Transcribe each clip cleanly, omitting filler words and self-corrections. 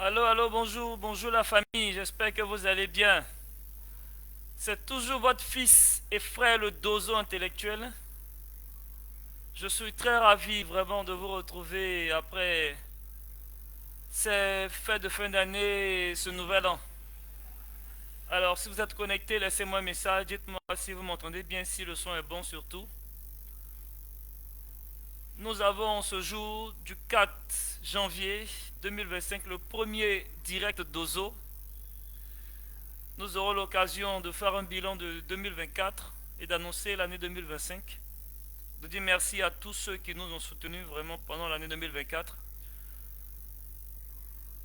Allô, allô, bonjour, bonjour la famille, j'espère que vous allez bien. C'est toujours votre fils et frère le Dozo intellectuel. Je suis très ravi vraiment de vous retrouver après ces fêtes de fin d'année et ce nouvel an. Alors, si vous êtes connecté, laissez-moi un message, dites-moi si vous m'entendez bien, si le son est bon surtout. Nous avons ce jour du 4 janvier 2025 le premier direct Dozo. Nous aurons l'occasion de faire un bilan de 2024 et d'annoncer l'année 2025. De dire merci à tous ceux qui nous ont soutenus vraiment pendant l'année 2024.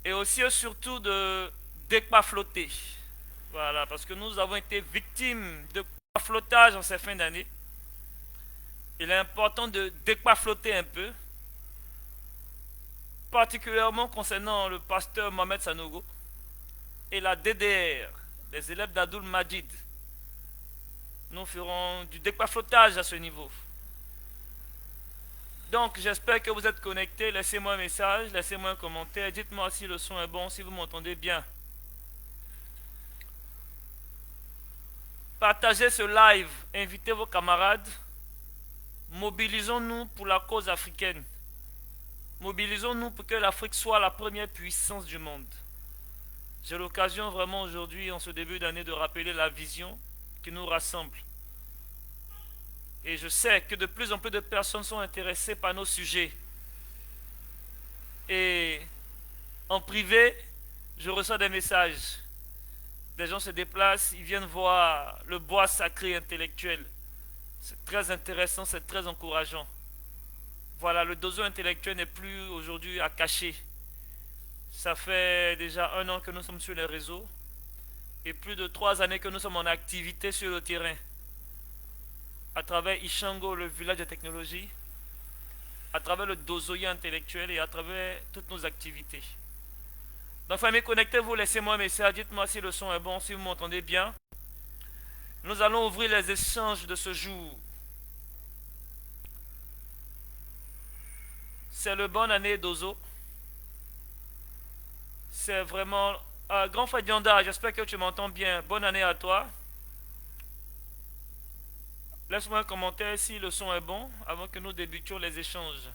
Et aussi et surtout de flotté. Voilà, parce que nous avons été victimes de flottage en ces fins d'année. Il est important de flotter un peu, particulièrement concernant le pasteur Mohamed Sanogo et la DDR, les élèves d'Adoul Majid. Nous ferons du flottage à ce niveau. Donc j'espère que vous êtes connectés. Laissez-moi un message, laissez-moi un commentaire. Dites-moi si le son est bon, si vous m'entendez bien. Partagez ce live, invitez vos camarades. Mobilisons-nous pour la cause africaine. Mobilisons-nous pour que l'Afrique soit la première puissance du monde. J'ai l'occasion vraiment aujourd'hui, en ce début d'année, de rappeler la vision qui nous rassemble. Et je sais que de plus en plus de personnes sont intéressées par nos sujets. Et en privé, je reçois des messages. Des gens se déplacent, ils viennent voir le bois sacré intellectuel. C'est très intéressant, c'est très encourageant. Voilà, le dozo intellectuel n'est plus aujourd'hui à cacher. Ça fait déjà 1 an que nous sommes sur les réseaux et plus de 3 années que nous sommes en activité sur le terrain. À travers Ishango, le village de technologie, à travers le dozoïa intellectuel et à travers toutes nos activités. Donc, famille, connectez-vous, laissez-moi un message, dites-moi si le son est bon, si vous m'entendez bien. Nous allons ouvrir les échanges de ce jour. C'est le bonne année d'Ozo. C'est vraiment... grand frère Dianda, j'espère que tu m'entends bien. Bonne année à toi. Laisse-moi un commentaire si le son est bon avant que nous débutions les échanges.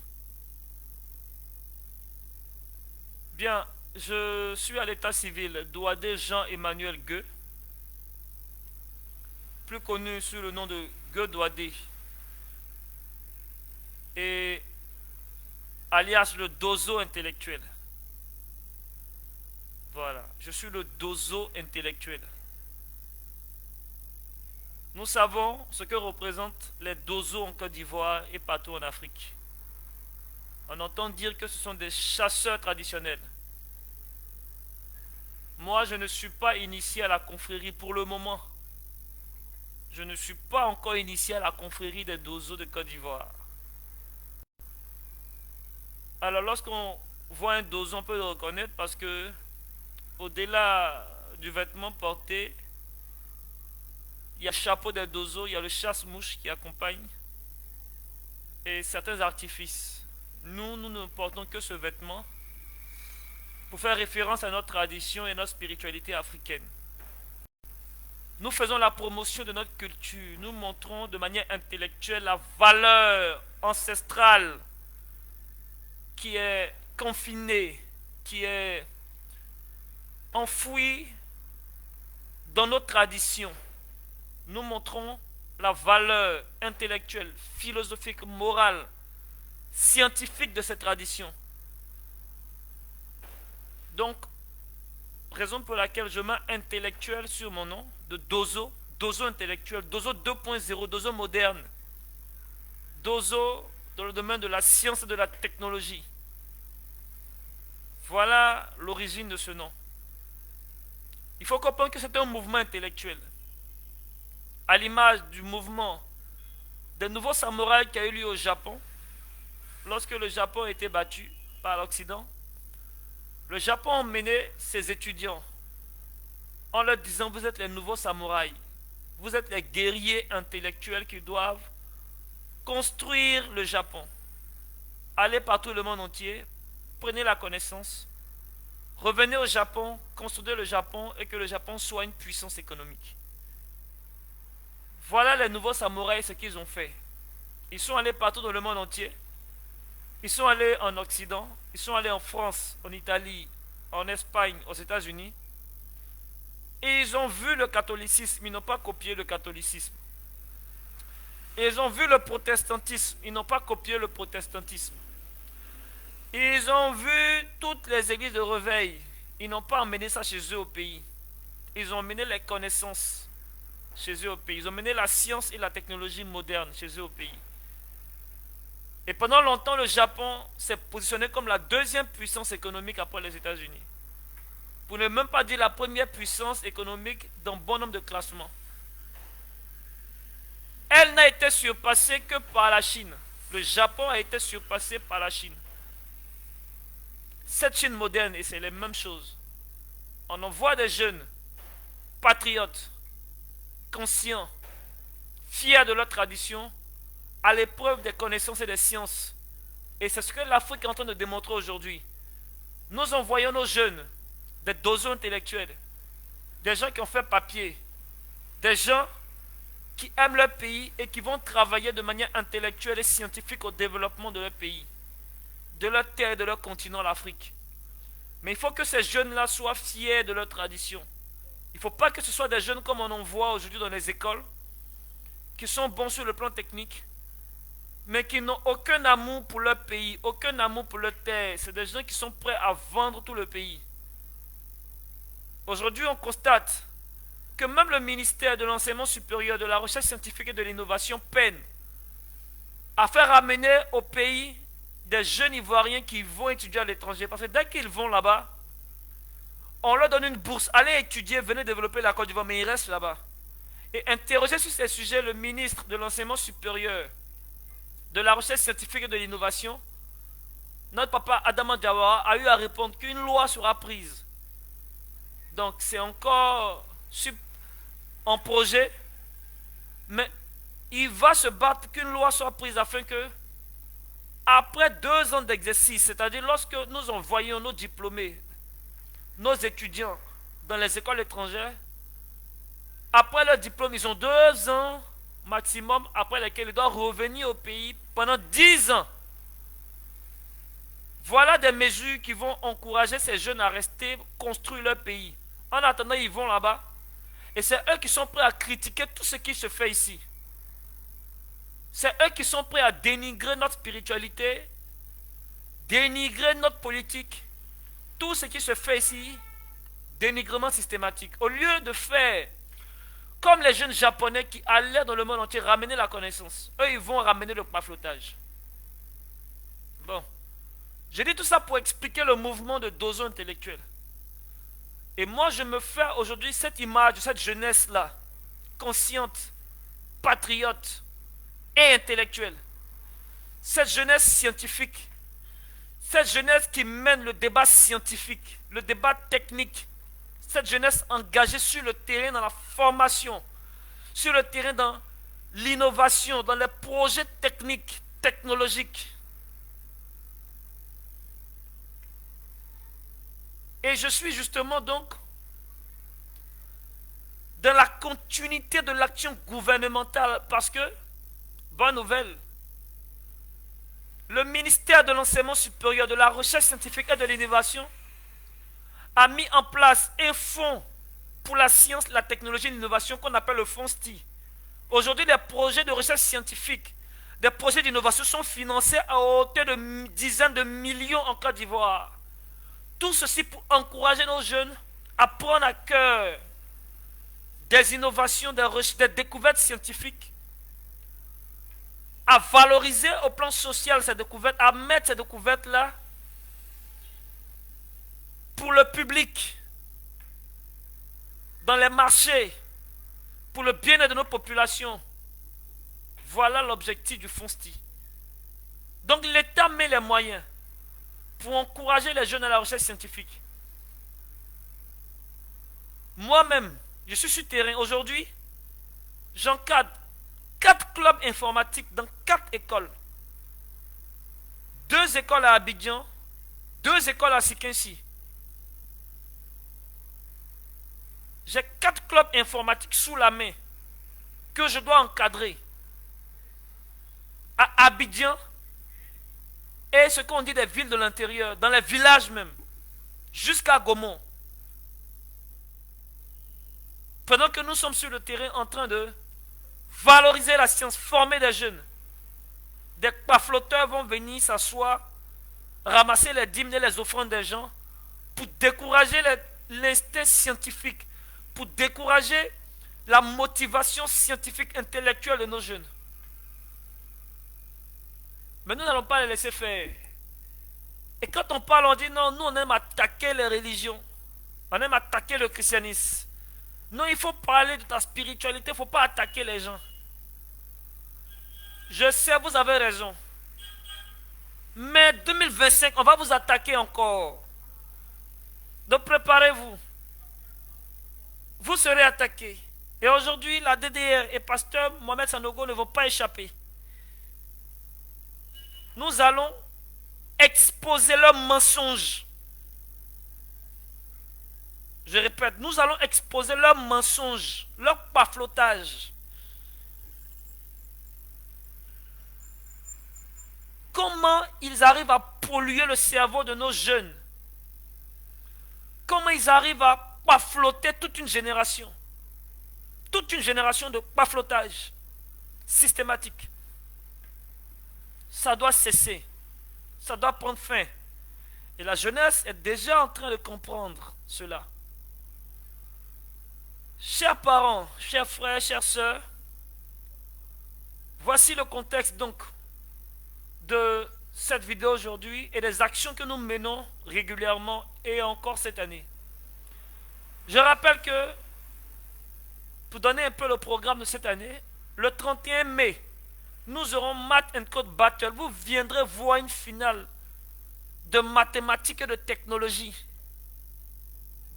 Bien, je suis à l'état civil Douadé Jean-Emmanuel Gueux, plus connu sous le nom de Gueux Douadé, et alias le dozo intellectuel. Voilà, je suis le dozo intellectuel. Nous savons ce que représentent les dozos en Côte d'Ivoire et partout en Afrique. On entend dire que ce sont des chasseurs traditionnels. Moi, je ne suis pas initié à la confrérie pour le moment. Je ne suis pas encore initié à la confrérie des dozos de Côte d'Ivoire. Alors, lorsqu'on voit un dozo, on peut le reconnaître parce que, au-delà du vêtement porté, il y a le chapeau des dozos, il y a le chasse-mouche qui accompagne et certains artifices. Nous ne portons que ce vêtement pour faire référence à notre tradition et notre spiritualité africaine. Nous faisons la promotion de notre culture. Nous montrons de manière intellectuelle la valeur ancestrale qui est confinée, qui est enfouie dans nos traditions. Nous montrons la valeur intellectuelle, philosophique, morale, scientifique de cette tradition. Donc, raison pour laquelle je mets intellectuel sur mon nom de Dozo, Dozo intellectuel, Dozo 2.0, Dozo moderne, Dozo dans le domaine de la science et de la technologie. Voilà l'origine de ce nom. Il faut comprendre que c'est un mouvement intellectuel, à l'image du mouvement des nouveaux samouraïs qui a eu lieu au Japon, lorsque le Japon a été battu par l'Occident. Le Japon a emmené ses étudiants en leur disant: vous êtes les nouveaux samouraïs, vous êtes les guerriers intellectuels qui doivent construire le Japon. Allez partout le monde entier, prenez la connaissance, Revenez au Japon, construisez le Japon et que le Japon soit une puissance économique. Voilà les nouveaux samouraïs, ce qu'ils ont fait. Ils sont allés partout dans le monde entier. Ils sont allés en Occident, ils sont allés en France, en Italie, en Espagne, aux États-Unis. Et ils ont vu le catholicisme, ils n'ont pas copié le catholicisme. Et ils ont vu le protestantisme, ils n'ont pas copié le protestantisme. Ils ont vu toutes les églises de réveil, ils n'ont pas emmené ça chez eux au pays. Ils ont emmené les connaissances chez eux au pays. Ils ont emmené la science et la technologie moderne chez eux au pays. Et pendant longtemps, le Japon s'est positionné comme la deuxième puissance économique après les États-Unis. Pour ne même pas dire la première puissance économique dans bon nombre de classements. Elle n'a été surpassée que par la Chine. Le Japon a été surpassé par la Chine. Cette Chine moderne, et c'est les mêmes choses. On en voit des jeunes patriotes, conscients, fiers de leur tradition, à l'épreuve des connaissances et des sciences. Et c'est ce que l'Afrique est en train de démontrer aujourd'hui. Nous envoyons nos jeunes, des dozens intellectuels, des gens qui ont fait papier, des gens qui aiment leur pays et qui vont travailler de manière intellectuelle et scientifique au développement de leur pays, de leur terre et de leur continent, l'Afrique. Mais il faut que ces jeunes-là soient fiers de leur tradition. Il ne faut pas que ce soit des jeunes comme on en voit aujourd'hui dans les écoles, qui sont bons sur le plan technique, mais qui n'ont aucun amour pour leur pays, aucun amour pour leur terre. C'est des gens qui sont prêts à vendre tout le pays. Aujourd'hui, on constate que même le ministère de l'Enseignement supérieur, de la Recherche scientifique et de l'Innovation peine à faire ramener au pays des jeunes Ivoiriens qui vont étudier à l'étranger. Parce que dès qu'ils vont là-bas, on leur donne une bourse. Allez étudier, venez développer la Côte d'Ivoire, mais ils restent là-bas. Et interroger sur ces sujets le ministre de l'Enseignement supérieur, de la Recherche scientifique et de l'Innovation, notre papa Adama Diawara a eu à répondre qu'une loi sera prise. Donc c'est encore en projet, mais il va se battre qu'une loi soit prise afin que, après 2 ans d'exercice, c'est-à-dire lorsque nous envoyons nos diplômés, nos étudiants dans les écoles étrangères, après leur diplôme, ils ont 2 ans maximum, après lesquels ils doivent revenir au pays pendant 10 ans. Voilà des mesures qui vont encourager ces jeunes à rester, construire leur pays. En attendant, ils vont là-bas. Et c'est eux qui sont prêts à critiquer tout ce qui se fait ici. C'est eux qui sont prêts à dénigrer notre spiritualité, dénigrer notre politique. Tout ce qui se fait ici, dénigrement systématique. Au lieu de faire comme les jeunes japonais qui allaient dans le monde entier ramener la connaissance, eux ils vont ramener le paflotage. Bon. J'ai dit tout ça pour expliquer le mouvement de dozo intellectuel. Et moi, je me fais aujourd'hui cette image de cette jeunesse-là, consciente, patriote et intellectuelle. Cette jeunesse scientifique, cette jeunesse qui mène le débat scientifique, le débat technique, cette jeunesse engagée sur le terrain dans la formation, sur le terrain dans l'innovation, dans les projets techniques, technologiques. Et je suis justement donc dans la continuité de l'action gouvernementale parce que, bonne nouvelle, le ministère de l'Enseignement supérieur, de la Recherche scientifique et de l'Innovation a mis en place un fonds pour la science, la technologie et l'innovation qu'on appelle le fonds STI. Aujourd'hui, des projets de recherche scientifique, des projets d'innovation sont financés à hauteur de dizaines de millions en Côte d'Ivoire. Tout ceci pour encourager nos jeunes à prendre à cœur des innovations, des découvertes scientifiques, à valoriser au plan social ces découvertes, à mettre ces découvertes-là pour le public, dans les marchés, pour le bien-être de nos populations. Voilà l'objectif du fonds STI. Donc l'État met les moyens pour encourager les jeunes à la recherche scientifique. Moi-même, je suis sur terrain. Aujourd'hui, j'encadre 4 clubs informatiques dans 4 écoles. 2 écoles à Abidjan, 2 écoles à Sikinsi. J'ai 4 clubs informatiques sous la main que je dois encadrer. À Abidjan et ce qu'on dit des villes de l'intérieur, dans les villages même, jusqu'à Gaumont. Pendant que nous sommes sur le terrain en train de valoriser la science, former des jeunes, des pafloteurs vont venir s'asseoir, ramasser les dîmes et les offrandes des gens pour décourager l'instinct scientifique, pour décourager la motivation scientifique intellectuelle de nos jeunes. Mais nous n'allons pas les laisser faire. Et quand on parle, on dit non, nous on aime attaquer les religions. On aime attaquer le christianisme. Non, il faut parler de ta spiritualité, il ne faut pas attaquer les gens. Je sais, vous avez raison. Mais 2025, on va vous attaquer encore. Donc préparez-vous. Vous serez attaqués. Et aujourd'hui, la DDR et pasteur Mohamed Sanogo ne vont pas échapper. Nous allons exposer leurs mensonges. Je répète, nous allons exposer leurs mensonges, leur paflotage. Comment ils arrivent à polluer le cerveau de nos jeunes? Comment ils arrivent à pafloter toute une génération? Toute une génération de paflotage systématique. Ça doit cesser. Ça doit prendre fin. Et la jeunesse est déjà en train de comprendre cela. Chers parents, chers frères, chères sœurs, voici le contexte donc de cette vidéo aujourd'hui et des actions que nous menons régulièrement et encore cette année. Je rappelle que, pour donner un peu le programme de cette année, le 31 mai, nous aurons Math and Code Battle. Vous viendrez voir une finale de mathématiques et de technologie.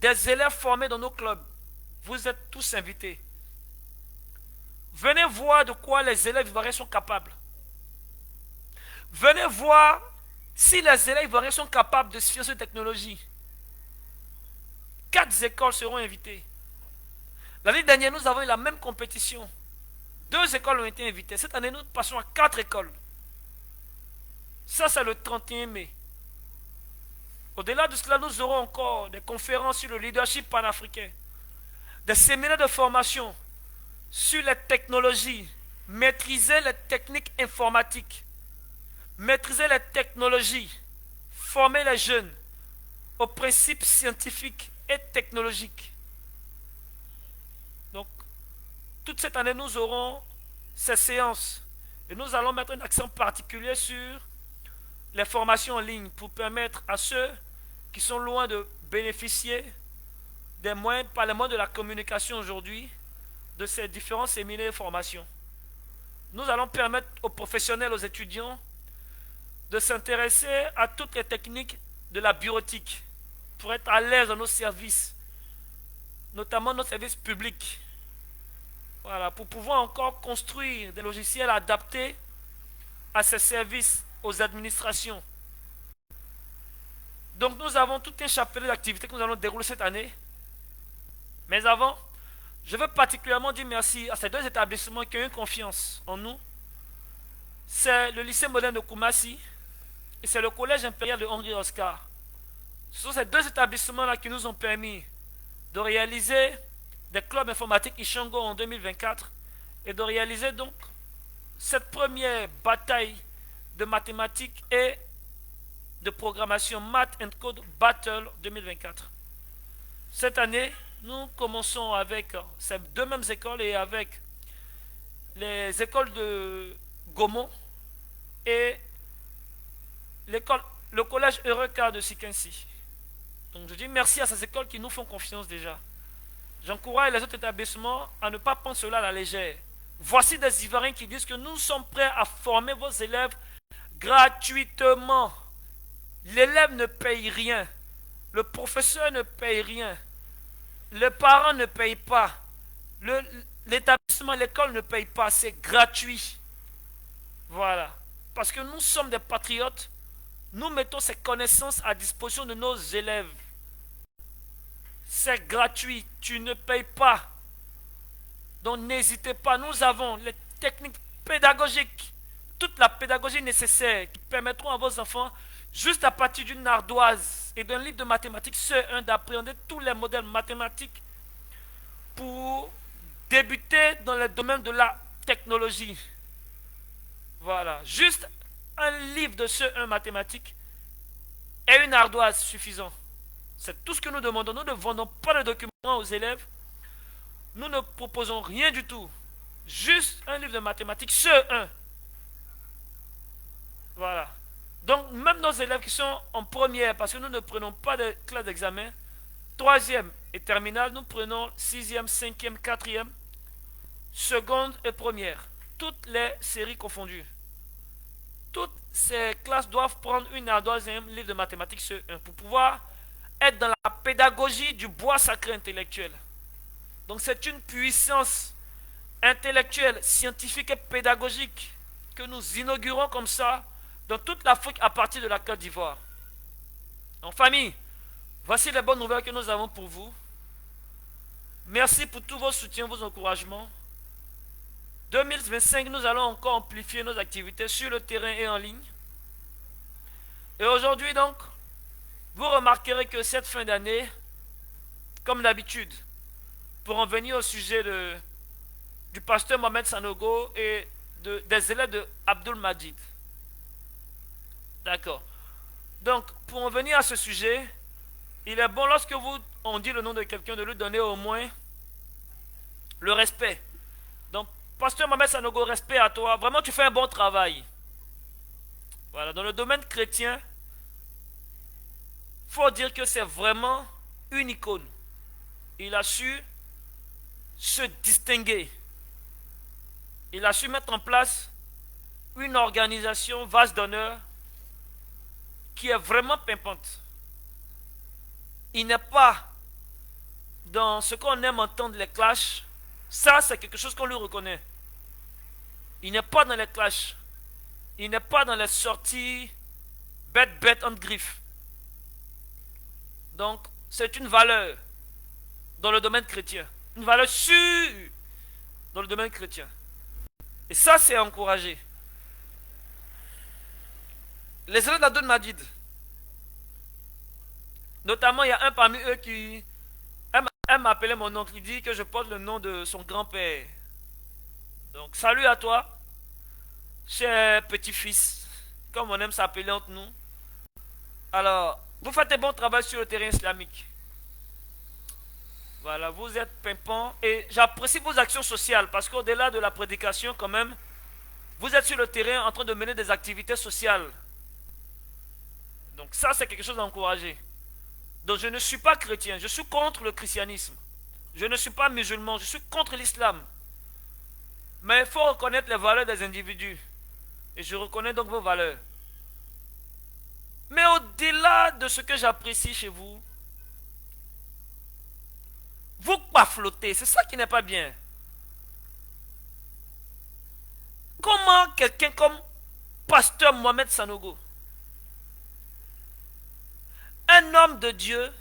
Des élèves formés dans nos clubs. Vous êtes tous invités. Venez voir de quoi les élèves ivoiriens sont capables. Venez voir si les élèves ivoiriens sont capables de sciences et de technologie. 4 écoles seront invitées. L'année dernière, nous avons eu la même compétition. 2 écoles ont été invitées. Cette année, nous passons à 4 écoles. Ça, c'est le 31 mai. Au-delà de cela, nous aurons encore des conférences sur le leadership panafricain, des séminaires de formation sur les technologies, maîtriser les techniques informatiques, maîtriser les technologies, former les jeunes aux principes scientifiques et technologiques. Donc, toute cette année, nous aurons ces séances et nous allons mettre un accent particulier sur les formations en ligne pour permettre à ceux qui sont loin de bénéficier des moyens, par les moyens de la communication aujourd'hui, de ces différents séminaires et formations. Nous allons permettre aux professionnels, aux étudiants, de s'intéresser à toutes les techniques de la bureautique pour être à l'aise dans nos services, notamment nos services publics. Voilà, pour pouvoir encore construire des logiciels adaptés à ces services, aux administrations. Donc nous avons tout un chapelet d'activités que nous allons dérouler cette année. Mais avant, je veux particulièrement dire merci à ces 2 établissements qui ont eu confiance en nous. C'est le lycée moderne de Koumassi et c'est le collège impérial de Henri Oscar. Ce sont ces 2 établissements-là qui nous ont permis de réaliser des clubs informatiques Ishango en 2024 et de réaliser donc cette première bataille de mathématiques et de programmation Math and Code Battle 2024. Cette année, nous commençons avec ces 2 mêmes écoles et avec les écoles de Gaumont et le collège Eureka de Sikensi. Donc je dis merci à ces écoles qui nous font confiance déjà. J'encourage les autres établissements à ne pas prendre cela à la légère. Voici des Ivoiriens qui disent que nous sommes prêts à former vos élèves gratuitement. L'élève ne paye rien. Le professeur ne paye rien. Les parents ne payent pas. L'établissement, l'école ne paye pas. C'est gratuit. Voilà. Parce que nous sommes des patriotes. Nous mettons ces connaissances à disposition de nos élèves. C'est gratuit, tu ne payes pas. Donc n'hésitez pas, nous avons les techniques pédagogiques, toute la pédagogie nécessaire qui permettront à vos enfants, juste à partir d'une ardoise et d'un livre de mathématiques CE1, d'appréhender tous les modèles mathématiques pour débuter dans le domaine de la technologie. Voilà, juste un livre de CE1 mathématiques et une ardoise suffisant. C'est tout ce que nous demandons. Nous ne vendons pas de documents aux élèves. Nous ne proposons rien du tout. Juste un livre de mathématiques, CE1. Voilà. Donc, même nos élèves qui sont en première, parce que nous ne prenons pas de classe d'examen, troisième et terminale, nous prenons sixième, cinquième, quatrième, seconde et première. Toutes les séries confondues. Toutes ces classes doivent prendre une ardoise et un livre de mathématiques CE1 pour pouvoir être dans la pédagogie du bois sacré intellectuel. Donc c'est une puissance intellectuelle, scientifique et pédagogique que nous inaugurons comme ça dans toute l'Afrique à partir de la Côte d'Ivoire. En famille, voici les bonnes nouvelles que nous avons pour vous. Merci pour tous vos soutiens, vos encouragements. 2025, nous allons encore amplifier nos activités sur le terrain et en ligne. Et aujourd'hui donc, vous remarquerez que cette fin d'année, comme d'habitude, pour en venir au sujet du pasteur Mohamed Sanogo et des élèves de Abdul Majid. D'accord. Donc, pour en venir à ce sujet, il est bon lorsque on dit le nom de quelqu'un de lui donner au moins le respect. Donc, pasteur Mohamed Sanogo, respect à toi. Vraiment, tu fais un bon travail. Voilà, dans le domaine chrétien, il faut dire que c'est vraiment une icône. Il a su se distinguer. Il a su mettre en place une organisation vase d'honneur qui est vraiment pimpante. Il n'est pas dans ce qu'on aime entendre, les clashs. Ça, c'est quelque chose qu'on lui reconnaît. Il n'est pas dans les clashs. Il n'est pas dans les sorties bête entre griffes. Donc, c'est une valeur dans le domaine chrétien. Une valeur sûre dans le domaine chrétien. Et ça, c'est encouragé. Les élèves d'Abdul Majid, notamment, il y a un parmi eux qui aime m'appeler mon oncle. Il dit que je porte le nom de son grand-père. Donc, salut à toi, cher petit-fils, comme on aime s'appeler entre nous. Alors, vous faites un bon travail sur le terrain islamique. Voilà, vous êtes pimpant et j'apprécie vos actions sociales parce qu'au-delà de la prédication, quand même, vous êtes sur le terrain en train de mener des activités sociales. Donc ça, c'est quelque chose d'encouragé. Donc je ne suis pas chrétien, je suis contre le christianisme. Je ne suis pas musulman, je suis contre l'islam. Mais il faut reconnaître les valeurs des individus. Et je reconnais donc vos valeurs. Mais au-delà de ce que j'apprécie chez vous, vous pas flottez, c'est ça qui n'est pas bien. Comment quelqu'un comme pasteur Mohamed Sanogo, un homme de Dieu,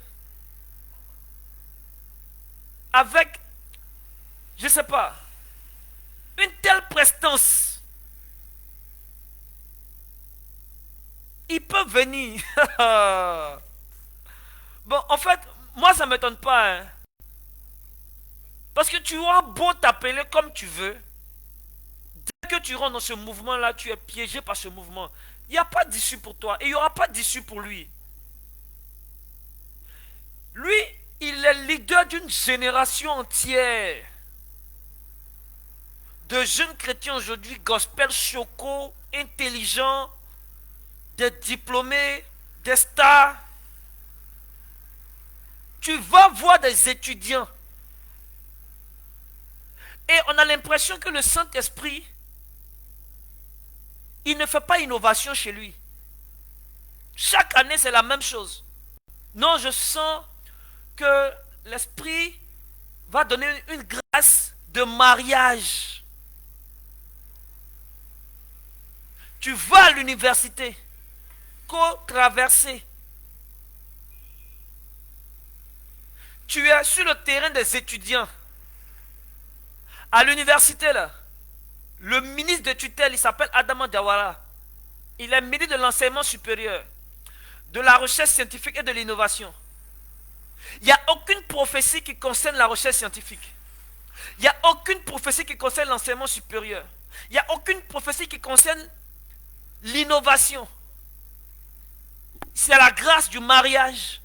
avec, je ne sais pas, une telle prestance, il peut venir. Bon, en fait, moi ça ne m'étonne pas. Hein. Parce que tu auras beau t'appeler comme tu veux, dès que tu rentres dans ce mouvement-là, tu es piégé par ce mouvement. Il n'y a pas d'issue pour toi et il n'y aura pas d'issue pour lui. Lui, il est leader d'une génération entière de jeunes chrétiens aujourd'hui, gospel, choco, intelligents, des diplômés, des stars. Tu vas voir des étudiants. Et on a l'impression que le Saint-Esprit, il ne fait pas innovation chez lui. Chaque année, c'est la même chose. Non, je sens que l'Esprit va donner une grâce de mariage. Tu vas à l'université, co-traverser. Tu es sur le terrain des étudiants. À l'université, là, le ministre de tutelle, il s'appelle Adama Diawara. Il est ministre de l'enseignement supérieur, de la recherche scientifique et de l'innovation. Il n'y a aucune prophétie qui concerne la recherche scientifique. Il n'y a aucune prophétie qui concerne l'enseignement supérieur. Il n'y a aucune prophétie qui concerne l'innovation. C'est la grâce du mariage.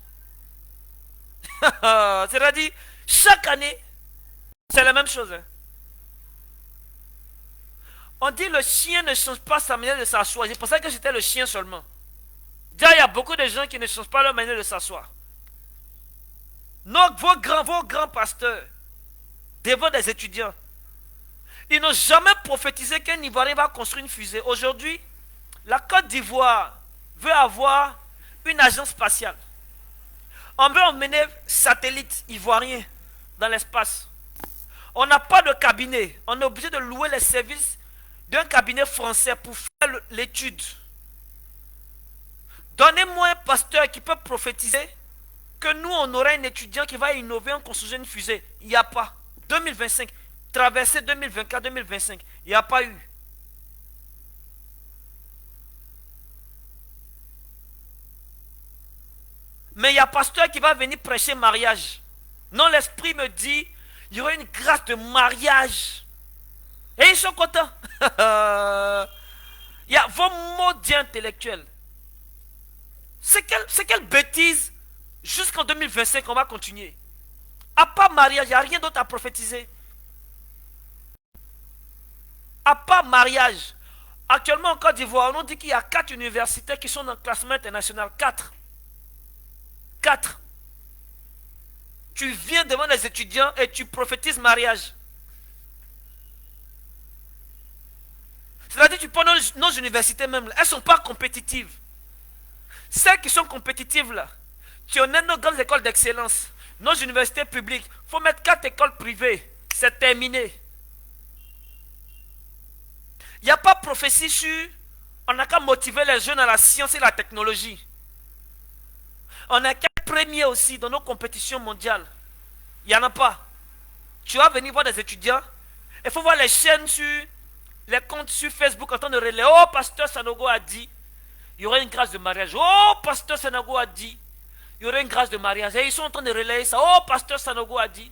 C'est-à-dire, chaque année, c'est la même chose. Hein. On dit le chien ne change pas sa manière de s'asseoir. C'est pour ça que j'étais le chien seulement. Déjà, il y a beaucoup de gens qui ne changent pas leur manière de s'asseoir. Vos grands pasteurs, devant des étudiants, ils n'ont jamais prophétisé qu'un Ivoirien va construire une fusée. Aujourd'hui, la Côte d'Ivoire veut avoir une agence spatiale. On veut emmener satellites ivoiriens dans l'espace. On n'a pas de cabinet. On est obligé de louer les services d'un cabinet français pour faire l'étude. Donnez-moi un pasteur qui peut prophétiser que nous, on aura un étudiant qui va innover en construisant une fusée. Il n'y a pas. 2025, traversée 2024-2025, il n'y a pas eu. Mais il y a un pasteur qui va venir prêcher mariage. Non, l'esprit me dit, il y aura une grâce de mariage. Et ils sont contents. Il y a vos mots d'intellectuels. C'est quelle bêtise. Jusqu'en 2025, on va continuer. À part mariage, il n'y a rien d'autre à prophétiser. À part mariage. Actuellement en Côte d'Ivoire, on dit qu'il y a 4 universités qui sont dans le classement international. 4. 4. Tu viens devant les étudiants et tu prophétises mariage. C'est-à-dire que tu prends nos universités même, elles ne sont pas compétitives. Celles qui sont compétitives là, tu en as nos grandes écoles d'excellence, nos universités publiques. Il faut mettre 4 écoles privées. C'est terminé. Il n'y a pas de prophétie sur... On n'a qu'à motiver les jeunes à la science et la technologie. On n'a qu'à être premier aussi dans nos compétitions mondiales. Il n'y en a pas. Tu vas venir voir des étudiants. Il faut voir les chaînes sur... Les comptes sur Facebook en train de relayer. Oh, pasteur Sanogo a dit, il y aurait une grâce de mariage. Oh, pasteur Sanogo a dit, il y aurait une grâce de mariage. Et ils sont en train de relayer ça. Oh, pasteur Sanogo a dit,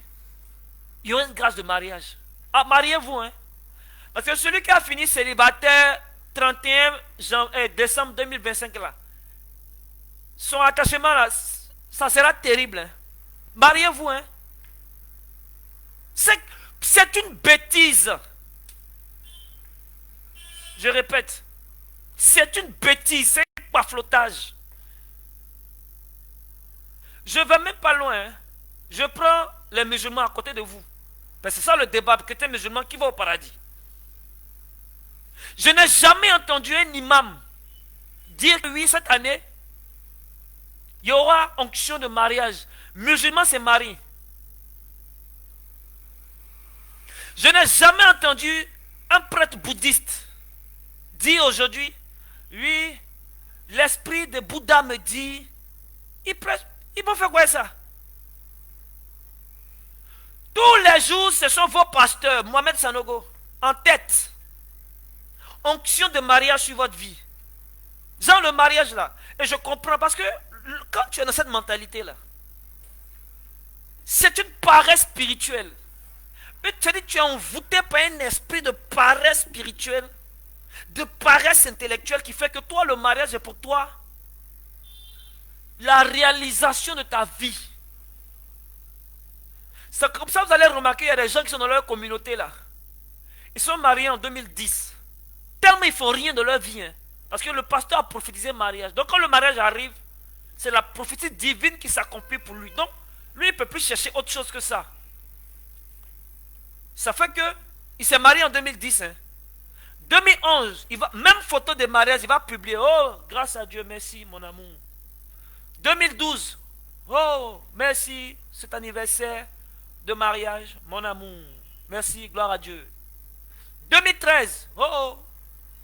il y aurait une grâce de mariage. Ah, mariez-vous, hein. Parce que celui qui a fini célibataire 31 décembre 2025 là, son attachement là, ça sera terrible. Hein. Mariez-vous, hein. C'est une bêtise. Je répète, c'est une bêtise, c'est un paflotage. Je ne vais même pas loin. Hein. Je prends les musulmans à côté de vous. Ben, c'est ça le débat, que tu es musulman qui va au paradis. Je n'ai jamais entendu un imam dire que oui, cette année, il y aura onction de mariage. Musulman se marie. Je n'ai jamais entendu un prêtre bouddhiste dire aujourd'hui, oui, l'esprit de Bouddha me dit, il peut faire quoi ça? Tous les jours, ce sont vos pasteurs, Mohamed Sanogo, en tête. Onction de mariage sur votre vie. Genre le mariage là. Et je comprends parce que quand tu es dans cette mentalité là, c'est une paresse spirituelle. Tu es envoûté par un esprit de paresse spirituelle, de paresse intellectuelle qui fait que toi, le mariage est pour toi la réalisation de ta vie. C'est comme ça que vous allez remarquer, il y a des gens qui sont dans leur communauté là. Ils sont mariés en 2010. Tellement ils ne font rien de leur vie. Hein, parce que le pasteur a prophétisé mariage. Donc quand le mariage arrive, c'est la prophétie divine qui s'accomplit pour lui. Donc, lui, il ne peut plus chercher autre chose que ça. Ça fait que il s'est marié en 2010. Hein. 2011, même photo de mariage, il va publier. Oh, grâce à Dieu, merci mon amour. 2012, oh, merci cet anniversaire de mariage, mon amour. Merci, gloire à Dieu. 2013, oh,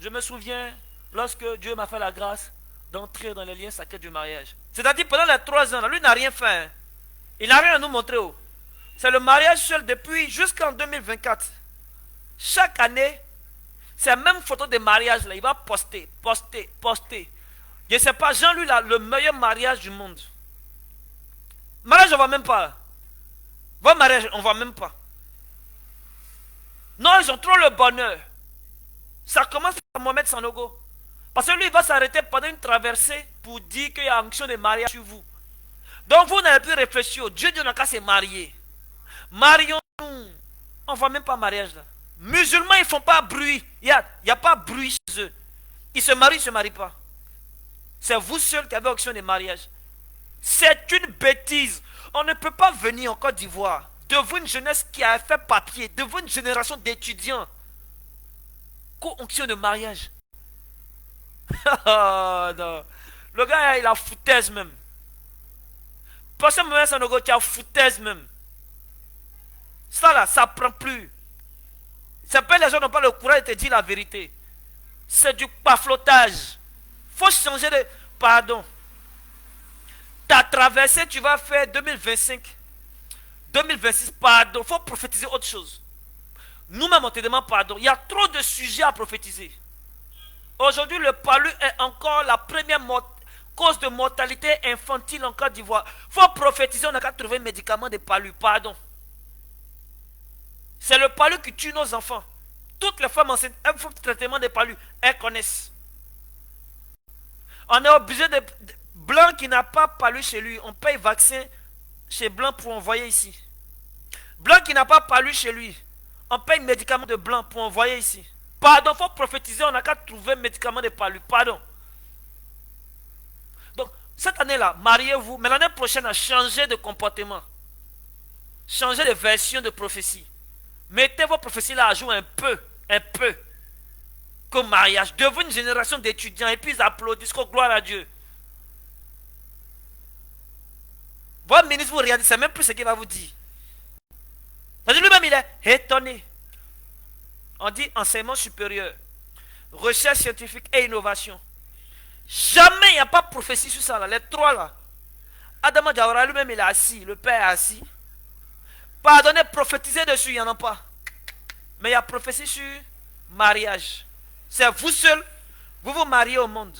je me souviens lorsque Dieu m'a fait la grâce d'entrer dans les liens sacrés du mariage. C'est-à-dire pendant les 3 ans, lui n'a rien fait. Hein. Il n'a rien à nous montrer. Oh. C'est le mariage seul depuis jusqu'en 2024. Chaque année, c'est la même photo de mariage là. Il va poster, poster, poster. Je ne sais pas, Jean-Louis là, le meilleur mariage du monde. Mariage, on ne voit même pas. Votre mariage, on ne voit même pas. Non, ils ont trop le bonheur. Ça commence par Mohamed Sanogo. Parce que lui, il va s'arrêter pendant une traversée pour dire qu'il y a onction de mariage sur vous. Donc vous n'avez plus réfléchi. Dieu n'a qu'à se marier. Marions-nous. On ne voit même pas mariage là. Musulmans, ils ne font pas bruit. Il n'y a pas bruit chez eux. Ils se marient, ils ne se marient pas. C'est vous seul qui avez onction de mariage. C'est une bêtise. On ne peut pas venir en Côte d'Ivoire devant une jeunesse qui a fait papier, devant une génération d'étudiants. Co-onction de mariage. Non. Le gars, il a foutaise même. Parce que ça ne tu as foutaise même. Ça là, ça prend plus. C'est pas les gens n'ont pas le courage de te dire la vérité. C'est du paflotage. Faut changer de... Pardon. Ta traversée, tu vas faire 2025. 2026, pardon. Faut prophétiser autre chose. Nous-mêmes, on te demande pardon. Il y a trop de sujets à prophétiser. Aujourd'hui, le palu est encore la première cause de mortalité infantile en Côte d'Ivoire. Il faut prophétiser, on n'a qu'à trouver un médicament de palu. Pardon. C'est le palu qui tue nos enfants. Toutes les femmes enceintes, elles font traitement de palu. Elles connaissent. On est obligé de... Blanc qui n'a pas palu chez lui, on paye vaccin chez Blanc pour envoyer ici. Blanc qui n'a pas palu chez lui, on paye médicament de Blanc pour envoyer ici. Pardon, il faut prophétiser, on n'a qu'à trouver un médicament de palu. Pardon. Donc, cette année-là, mariez-vous, mais l'année prochaine, changez de comportement. Changez de version de prophétie. Mettez vos prophéties là à jour un peu, comme mariage. Devenez une génération d'étudiants et puis ils applaudissent, gloire à Dieu. Votre ministre vous regarde, c'est même plus ce qu'il va vous dire. Lui-même, il est étonné. On dit enseignement supérieur, recherche scientifique et innovation. Jamais il n'y a pas de prophétie sur ça, là, les trois là. Adama Diawara lui-même, il est assis, le père est assis. Pardonnez, prophétiser dessus, il n'y en a pas. Mais il y a prophétie sur mariage. C'est vous seul, vous vous mariez au monde.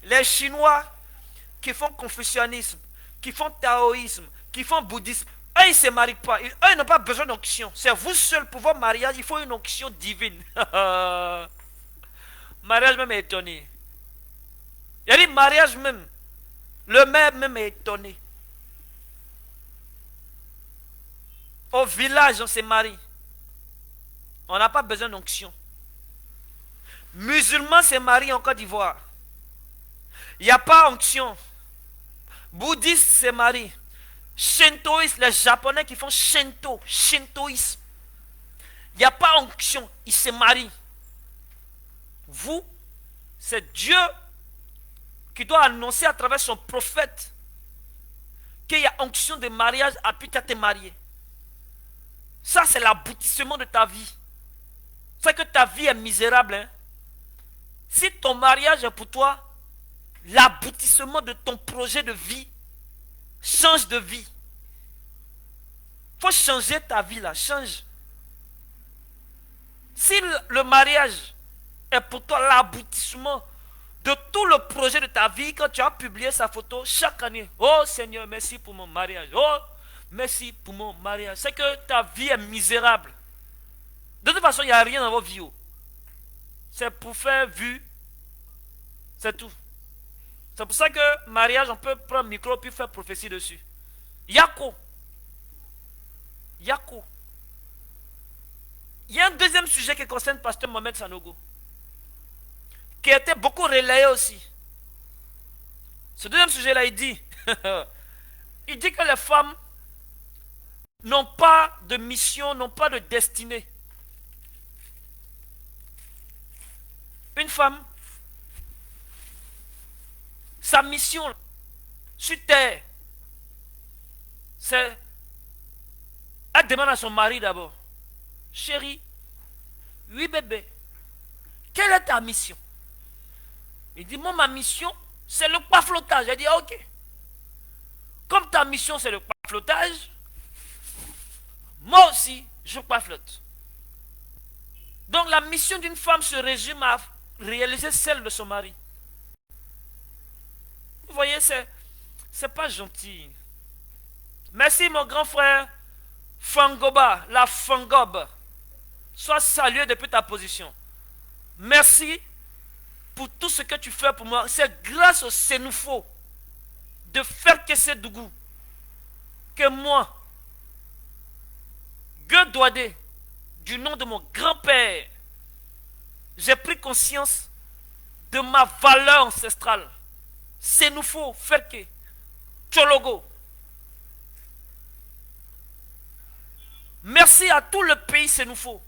Les Chinois qui font confucianisme, qui font taoïsme, qui font bouddhisme, eux ils ne se marient pas. Eux ils n'ont pas besoin d'onction. C'est vous seul pour votre mariage, il faut une onction divine. Mariage même est étonné. Il y a dit mariage même. Le maire même est étonné. Au village, on se marie. On n'a pas besoin d'onction. Musulmans se marient en Côte d'Ivoire. Il n'y a pas onction. Bouddhistes se marient. Shintoïstes, les Japonais qui font shintoïsme. Il n'y a pas onction. Ils se marient. Vous, c'est Dieu qui doit annoncer à travers son prophète qu'il y a onction de mariage à puis tu te marier. Ça, c'est l'aboutissement de ta vie. C'est que ta vie est misérable. Hein? Si ton mariage est pour toi l'aboutissement de ton projet de vie, change de vie. Il faut changer ta vie là, change. Si le mariage est pour toi l'aboutissement de tout le projet de ta vie, quand tu as publié sa photo chaque année, oh Seigneur, merci pour mon mariage, oh merci pour mon mariage, c'est que ta vie est misérable. De toute façon, il n'y a rien dans votre vie. C'est pour faire vue, c'est tout. C'est pour ça que mariage, on peut prendre un micro puis faire prophétie dessus. Yako. Yako. Il y a un deuxième sujet qui concerne pasteur Mohamed Sanogo, qui a été beaucoup relayé aussi. Ce deuxième sujet-là, il dit, il dit que les femmes n'ont pas de mission, n'ont pas de destinée. Une femme, sa mission sur terre, c'est, elle demande à son mari d'abord, chérie, oui bébé, quelle est ta mission? Il dit, moi ma mission, c'est le paflotage. Elle dit, ok. Comme ta mission c'est le flottage, moi aussi, je flotte. Donc la mission d'une femme se résume à réaliser celle de son mari. Vous voyez, c'est pas gentil. Merci mon grand frère Fangoba, la Fangob. Sois salué depuis ta position. Merci pour tout ce que tu fais pour moi. C'est grâce au Sénoufo de faire que c'est Dougou que moi, Guedouadé, du nom de mon grand-père, j'ai pris conscience de ma valeur ancestrale. Sénoufo, Ferke, Tchologo. Merci à tout le pays Sénoufo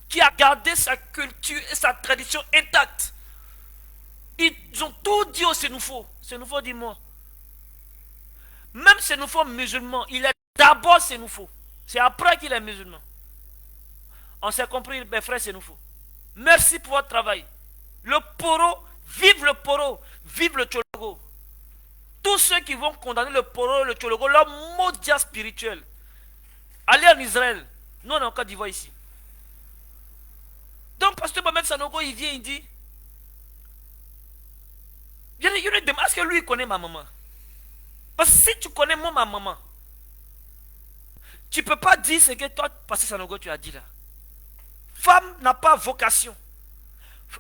qui a gardé sa culture et sa tradition intacte. Ils ont tout dit au Sénoufo. Sénoufo dit moi. Même Sénoufo musulman, il est d'abord Sénoufo. C'est après qu'il est musulman. On s'est compris, mes frères Sénoufo. Merci pour votre travail. Le Poro, vive le Poro, vive le Tchologo. Tous ceux qui vont condamner le Poro, le Tchologo, leur maudit spirituel. Allez en Israël. Nous, on est en Côte d'Ivoire ici. Donc, Pasteur Mohamed Sanogo, il vient, il dit, je lui demande, est-ce que lui, il connaît ma maman? Parce que si tu connais moi, ma maman, tu ne peux pas dire ce que toi, Pasteur Sanogo, tu as dit là. Femme n'a pas vocation.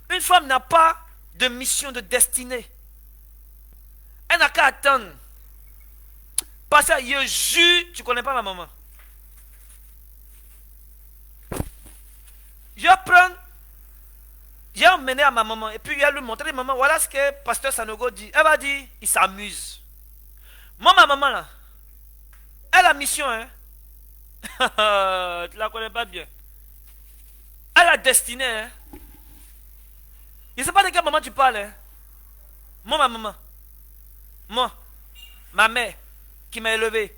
Une femme n'a pas de mission, de destinée. Elle n'a qu'à attendre. Parce que je jure, tu ne connais pas ma maman. Je vais prendre, j'ai emmené à ma maman et puis je vais lui montrer, maman, voilà ce que Pasteur Sanogo dit. Elle va dire, il s'amuse. Moi, ma maman là, elle a mission, hein. Tu la connais pas bien. Elle a destinée, hein. Je ne sais pas de quelle maman tu parles, hein. Moi, ma maman. Moi, ma mère, qui m'a élevé.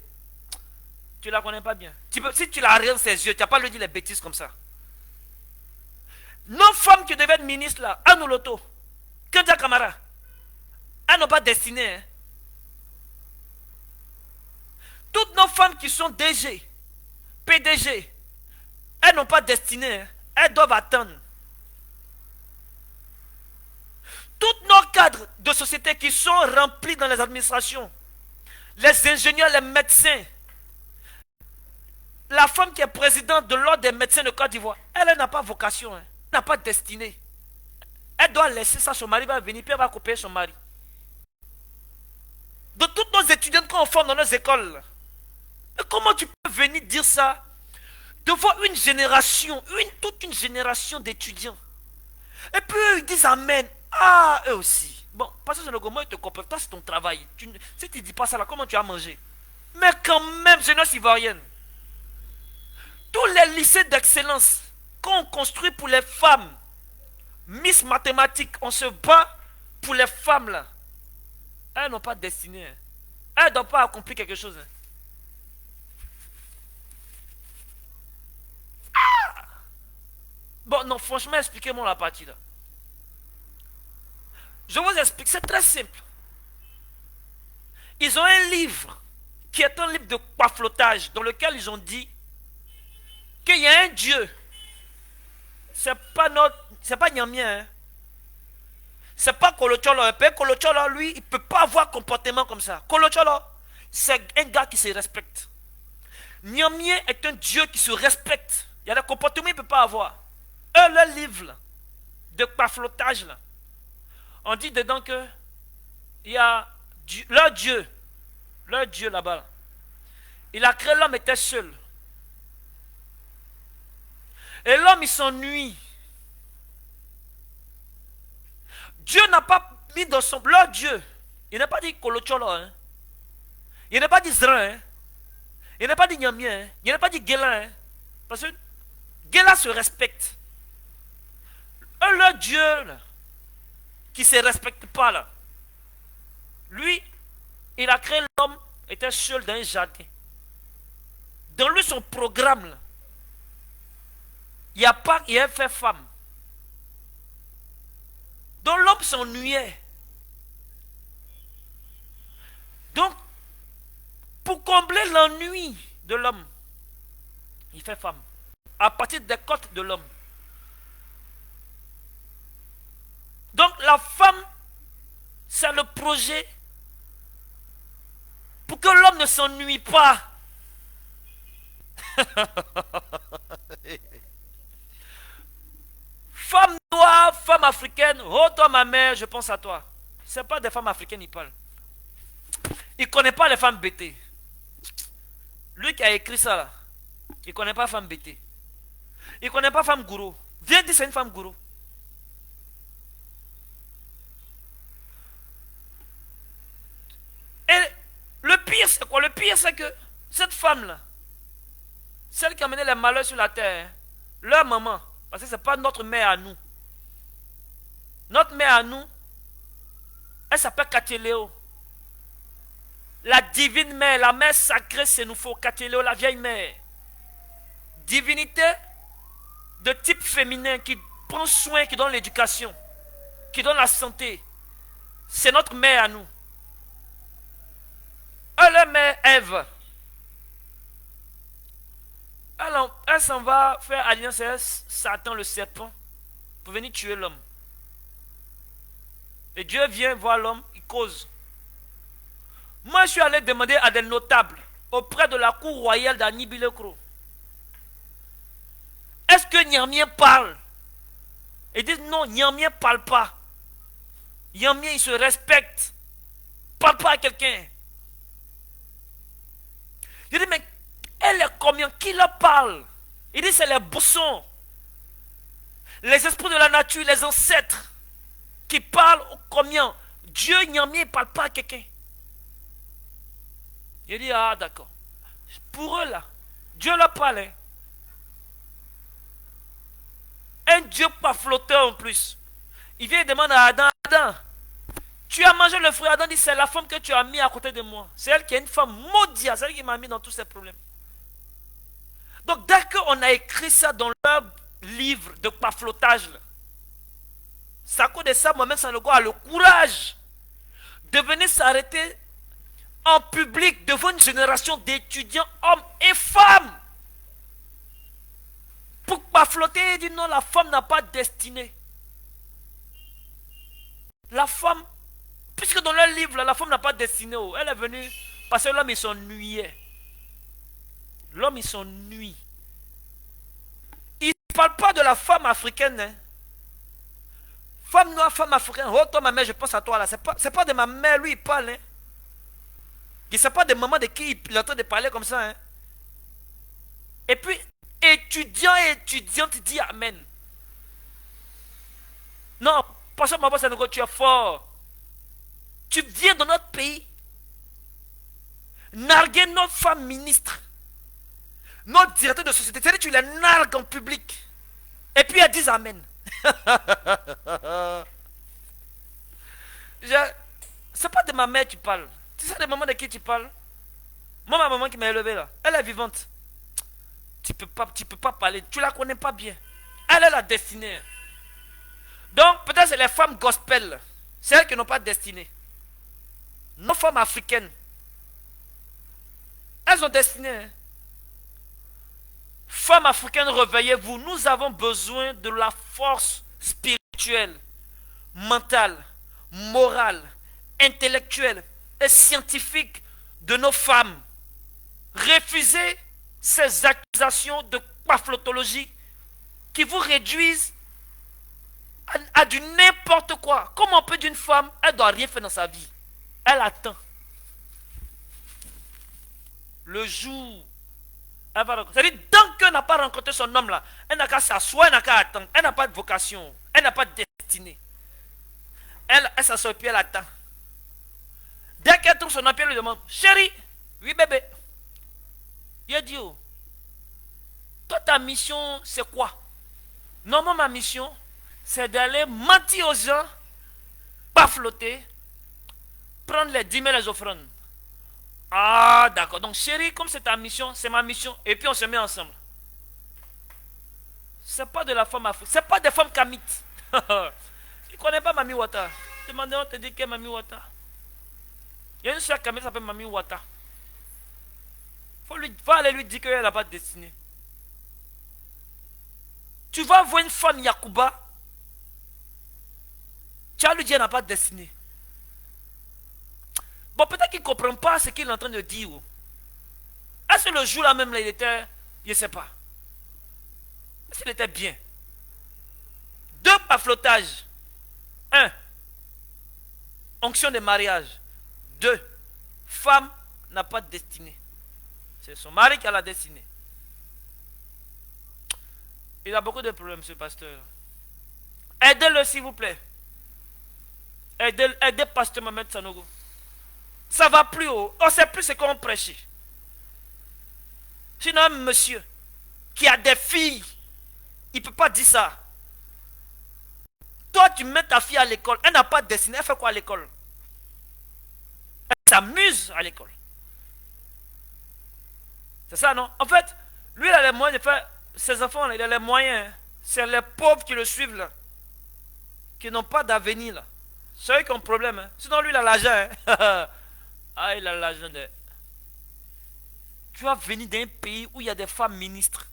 Tu la connais pas bien. Si tu la regardes ses yeux, tu n'as pas lui dire les bêtises comme ça. Nos femmes qui devaient être ministres là, Anou Kendia Kamara, elles n'ont pas destiné. Hein. Toutes nos femmes qui sont DG, PDG, elles n'ont pas destiné. Hein. Elles doivent attendre. Tous nos cadres de société qui sont remplis dans les administrations, les ingénieurs, les médecins, la femme qui est présidente de l'ordre des médecins de Côte d'Ivoire, elle n'a pas vocation. Hein. N'a pas destinée. Elle doit laisser ça, son mari va venir, puis elle va couper son mari. De toutes nos étudiantes qu'on forme dans nos écoles, et comment tu peux venir dire ça devant une génération, toute une génération d'étudiants? Et puis eux, ils disent Amen. Ah, eux aussi. Bon, parce que c'est le comment ils te comprennent. Toi, c'est ton travail. Si tu ne dis pas ça là, comment tu as mangé? Mais quand même, jeunesse ivoirienne, tous les lycées d'excellence qu'on construit pour les femmes, Miss Mathématiques, on se bat pour les femmes là. Elles n'ont pas de destinée. Hein. Elles ne doivent pas accomplir quelque chose. Hein. Ah! Bon, non, franchement, expliquez-moi la partie là. Je vous explique, c'est très simple. Ils ont un livre qui est un livre de paflotage dans lequel ils ont dit qu'il y a un Dieu. C'est pas Nyamien. Hein. C'est pas Kolocholo. Kolocholo, lui, il ne peut pas avoir comportement comme ça. Kolocholo, c'est un gars qui se respecte. Nyamien est un Dieu qui se respecte. Il y a des comportements qu'il ne peut pas avoir. Eux, leur livre là, de paflotage, là, on dit dedans que il y a leur Dieu là-bas. Il a créé l'homme était seul. Et l'homme, il s'ennuie. Dieu n'a pas mis dans son... Leur Dieu, il n'a pas dit Kolocholo. Hein. Il n'a pas dit Zran. Hein. Il n'a pas dit Nyamien. Hein. Il n'a pas dit Guélan. Hein. Parce que Guélan se respecte. Leur Dieu, là, qui ne se respecte pas, là. Lui, il a créé l'homme, était seul dans un jardin. Dans lui, son programme, là, il n'y a pas, il a fait femme. Donc l'homme s'ennuyait. Donc, Pour combler l'ennui de l'homme, il fait femme. À partir des côtes de l'homme. Donc la femme, c'est le projet pour que l'homme ne s'ennuie pas. Femme noire, femme africaine, oh toi ma mère, je pense à toi. C'est pas des femmes africaines, il parle. Il ne connaît pas les femmes bêtées. Lui qui a écrit ça là, il ne connaît pas femme bêtée. Il ne connaît pas femme gourou. Viens dire c'est une femme gourou. Et le pire c'est quoi? Le pire c'est que cette femme là, celle qui a mené les malheurs sur la terre, leur maman, parce que ce n'est pas notre mère à nous. Notre mère à nous, elle s'appelle Kateleo. La divine mère, la mère sacrée, c'est nous faut Kateleo, la vieille mère. Divinité de type féminin qui prend soin, qui donne l'éducation, qui donne la santé. C'est notre mère à nous. Elle mère Ève. Elle s'en va faire alliance avec Satan le serpent pour venir tuer l'homme. Et Dieu vient voir l'homme, il cause. Moi, je suis allé demander à des notables auprès de la cour royale d'Anibilekro. Est-ce que Nyamien parle? Ils disent non, Nyamien ne parle pas. Nyamien, il se respecte. Parle pas à quelqu'un. Je dis, mais elle est combien? Qui leur parle? Il dit, c'est les boussons. Les esprits de la nature, les ancêtres qui parlent au combien. Dieu, Nyamien, ne parle pas à quelqu'un. Il dit, ah d'accord. Pour eux là, Dieu leur parle. Hein. Un Dieu pas flotteur en plus. Il vient et demande à Adam, Adam, tu as mangé le fruit. Adam dit, c'est la femme que tu as mis à côté de moi. C'est elle qui est une femme maudite. C'est elle qui m'a mis dans tous ces problèmes. Donc dès qu'on a écrit ça dans leur livre de paflotage, c'est à cause de ça, moi-même, ça a le courage de venir s'arrêter en public devant une génération d'étudiants, hommes et femmes. Pour pas flotter et dire non, la femme n'a pas de destinée. La femme, puisque dans leur livre, la femme n'a pas de destinée. Elle est venue parce que l'homme il s'ennuyait. L'homme il s'ennuie. Il ne parle pas de la femme africaine. Hein. Femme noire, femme africaine. Oh toi ma mère, je pense à toi là. C'est pas de ma mère, lui il parle. Hein. Il ne sait pas des mamans de qui il est en train de parler comme ça. Hein. Et puis, étudiant et étudiante dit Amen. Non, Pasteur Mabo Sanogo, tu es fort. Tu viens dans notre pays narguer nos femmes ministres, nos directeurs de société. C'est-à-dire tu les nargues en public. Et puis elles disent Amen. C'est pas de ma mère que tu parles. Tu sais des mamans de qui tu parles? Moi, ma maman qui m'a élevé là, elle est vivante. Tu peux pas parler, tu la connais pas bien. Elle est la destinée. Donc, peut-être c'est les femmes gospel. C'est elles qui n'ont pas de destinée. Nos femmes africaines, elles ont destinée. Hein. Femmes africaines, réveillez-vous. Nous avons besoin de la force spirituelle, mentale, morale, intellectuelle et scientifique de nos femmes. Refusez ces accusations de paflotologie qui vous réduisent à du n'importe quoi. Comment on peut dire une femme, elle ne doit rien faire dans sa vie. Elle attend. Le jour, elle va rencontrer. C'est-à-dire, tant qu'elle n'a pas rencontré son homme là, elle n'a qu'à s'asseoir, elle n'a qu'à attendre. Elle n'a pas de vocation, elle n'a pas de destinée. Elle s'assoit et puis elle attend. Dès qu'elle trouve son homme, elle lui demande, chérie, oui bébé. Il a dit, oh, toi ta mission c'est quoi? Non, moi ma mission, c'est d'aller mentir aux gens, pas flotter, prendre les 10 000 les offrandes. Ah, d'accord. Donc, chérie, comme c'est ta mission, c'est ma mission. Et puis, on se met ensemble. C'est pas de la femme africaine. C'est pas des femmes kamites. Tu ne connais pas Mami Wata. Demandez, on te dit que Mami Wata. Il y a une soeur kamite qui s'appelle Mami Wata. Va aller lui dire qu'elle n'a pas de destinée. Tu vas voir une femme Yakuba, tu vas lui dire qu'elle n'a pas de destinée. Bon, peut-être qu'il ne comprend pas ce qu'il est en train de dire. Est-ce que le jour-là même, là, il était, je ne sais pas. Est-ce qu'il était bien? 2 paflottages. 1. Onction de mariage. 2. Femme n'a pas de destinée. C'est son mari qui a la destinée. Il a beaucoup de problèmes, ce pasteur. Aidez-le, s'il vous plaît. Aidez pasteur Mohamed Sanogo. Ça va plus haut. On ne sait plus ce qu'on prêche. Sinon, un monsieur qui a des filles, il ne peut pas dire ça. Toi, tu mets ta fille à l'école. Elle n'a pas de destinée. Elle fait quoi à l'école? Elle s'amuse à l'école. C'est ça, non? En fait, lui, il a les moyens de faire... Ses enfants, là, il a les moyens. C'est les pauvres qui le suivent, là. Qui n'ont pas d'avenir, là. C'est eux qui ont un problème. Hein. Sinon, lui, il a l'argent. Hein. Ah, il a l'argent. De... Tu vas venir d'un pays où il y a des femmes ministres.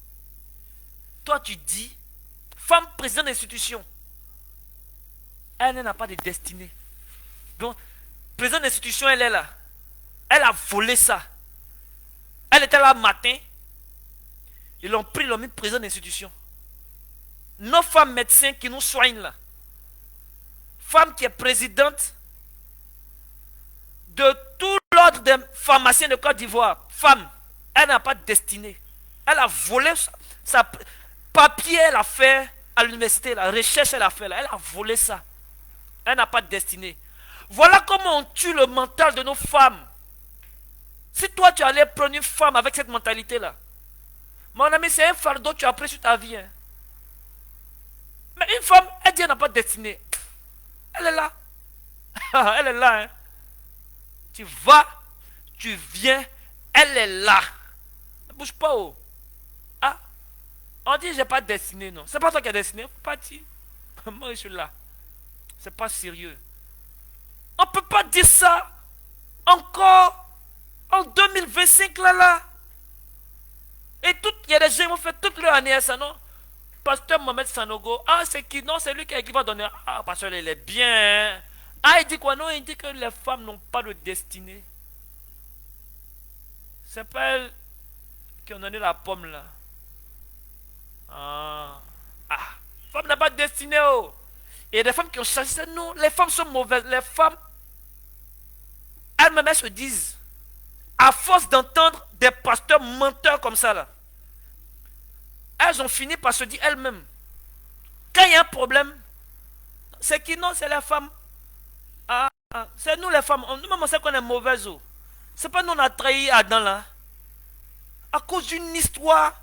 Toi, tu dis, femme présidente d'institution. Elle n'a pas de destinée. Donc, présidente d'institution, elle est là. Elle a volé ça. Elle était là le matin. Ils l'ont pris, ils l'ont mis présidente d'institution. Nos femmes médecins qui nous soignent là. Femme qui est présidente de tout l'ordre des pharmaciens de Côte d'Ivoire. Femme, elle n'a pas de destinée. Elle a volé sa papier, elle a fait à l'université, la recherche, elle a fait là. Elle a volé ça. Elle n'a pas de destinée. Voilà comment on tue le mental de nos femmes. Si toi tu allais prendre une femme avec cette mentalité-là, mon ami, c'est un fardeau que tu as pris sur ta vie. Hein. Mais une femme, elle dit qu'elle n'a pas de destinée. Elle est là. Elle est là. Hein. Tu vas, tu viens, elle est là. Ne bouge pas. Oh. Ah, on dit j'ai pas de destinée, non. C'est pas toi qui as destiné. Faut pas dire. Moi, je suis là. C'est pas sérieux. On ne peut pas dire ça encore en 2025 là. Et il y a des gens qui vont faire toute leur année à ça, non? Pasteur Mohamed Sanogo, ah c'est qui? Non, c'est lui qui va donner. Ah, pasteur, il est bien. Hein? Ah, il dit quoi? Non, il dit que les femmes n'ont pas de destinée. C'est pas elles qui ont donné la pomme là. Ah, femme n'a pas de destinée. Oh. Et il y a des femmes qui ont changé. Non, les femmes sont mauvaises. Les femmes, elles-mêmes, elles se disent, à force d'entendre des pasteurs menteurs comme ça là, elles ont fini par se dire elles-mêmes, quand il y a un problème, c'est qui? Non, c'est les femmes. C'est nous les femmes. Nous-mêmes, on sait qu'on est mauvaises. C'est pas nous on a trahi Adam là. À cause d'une histoire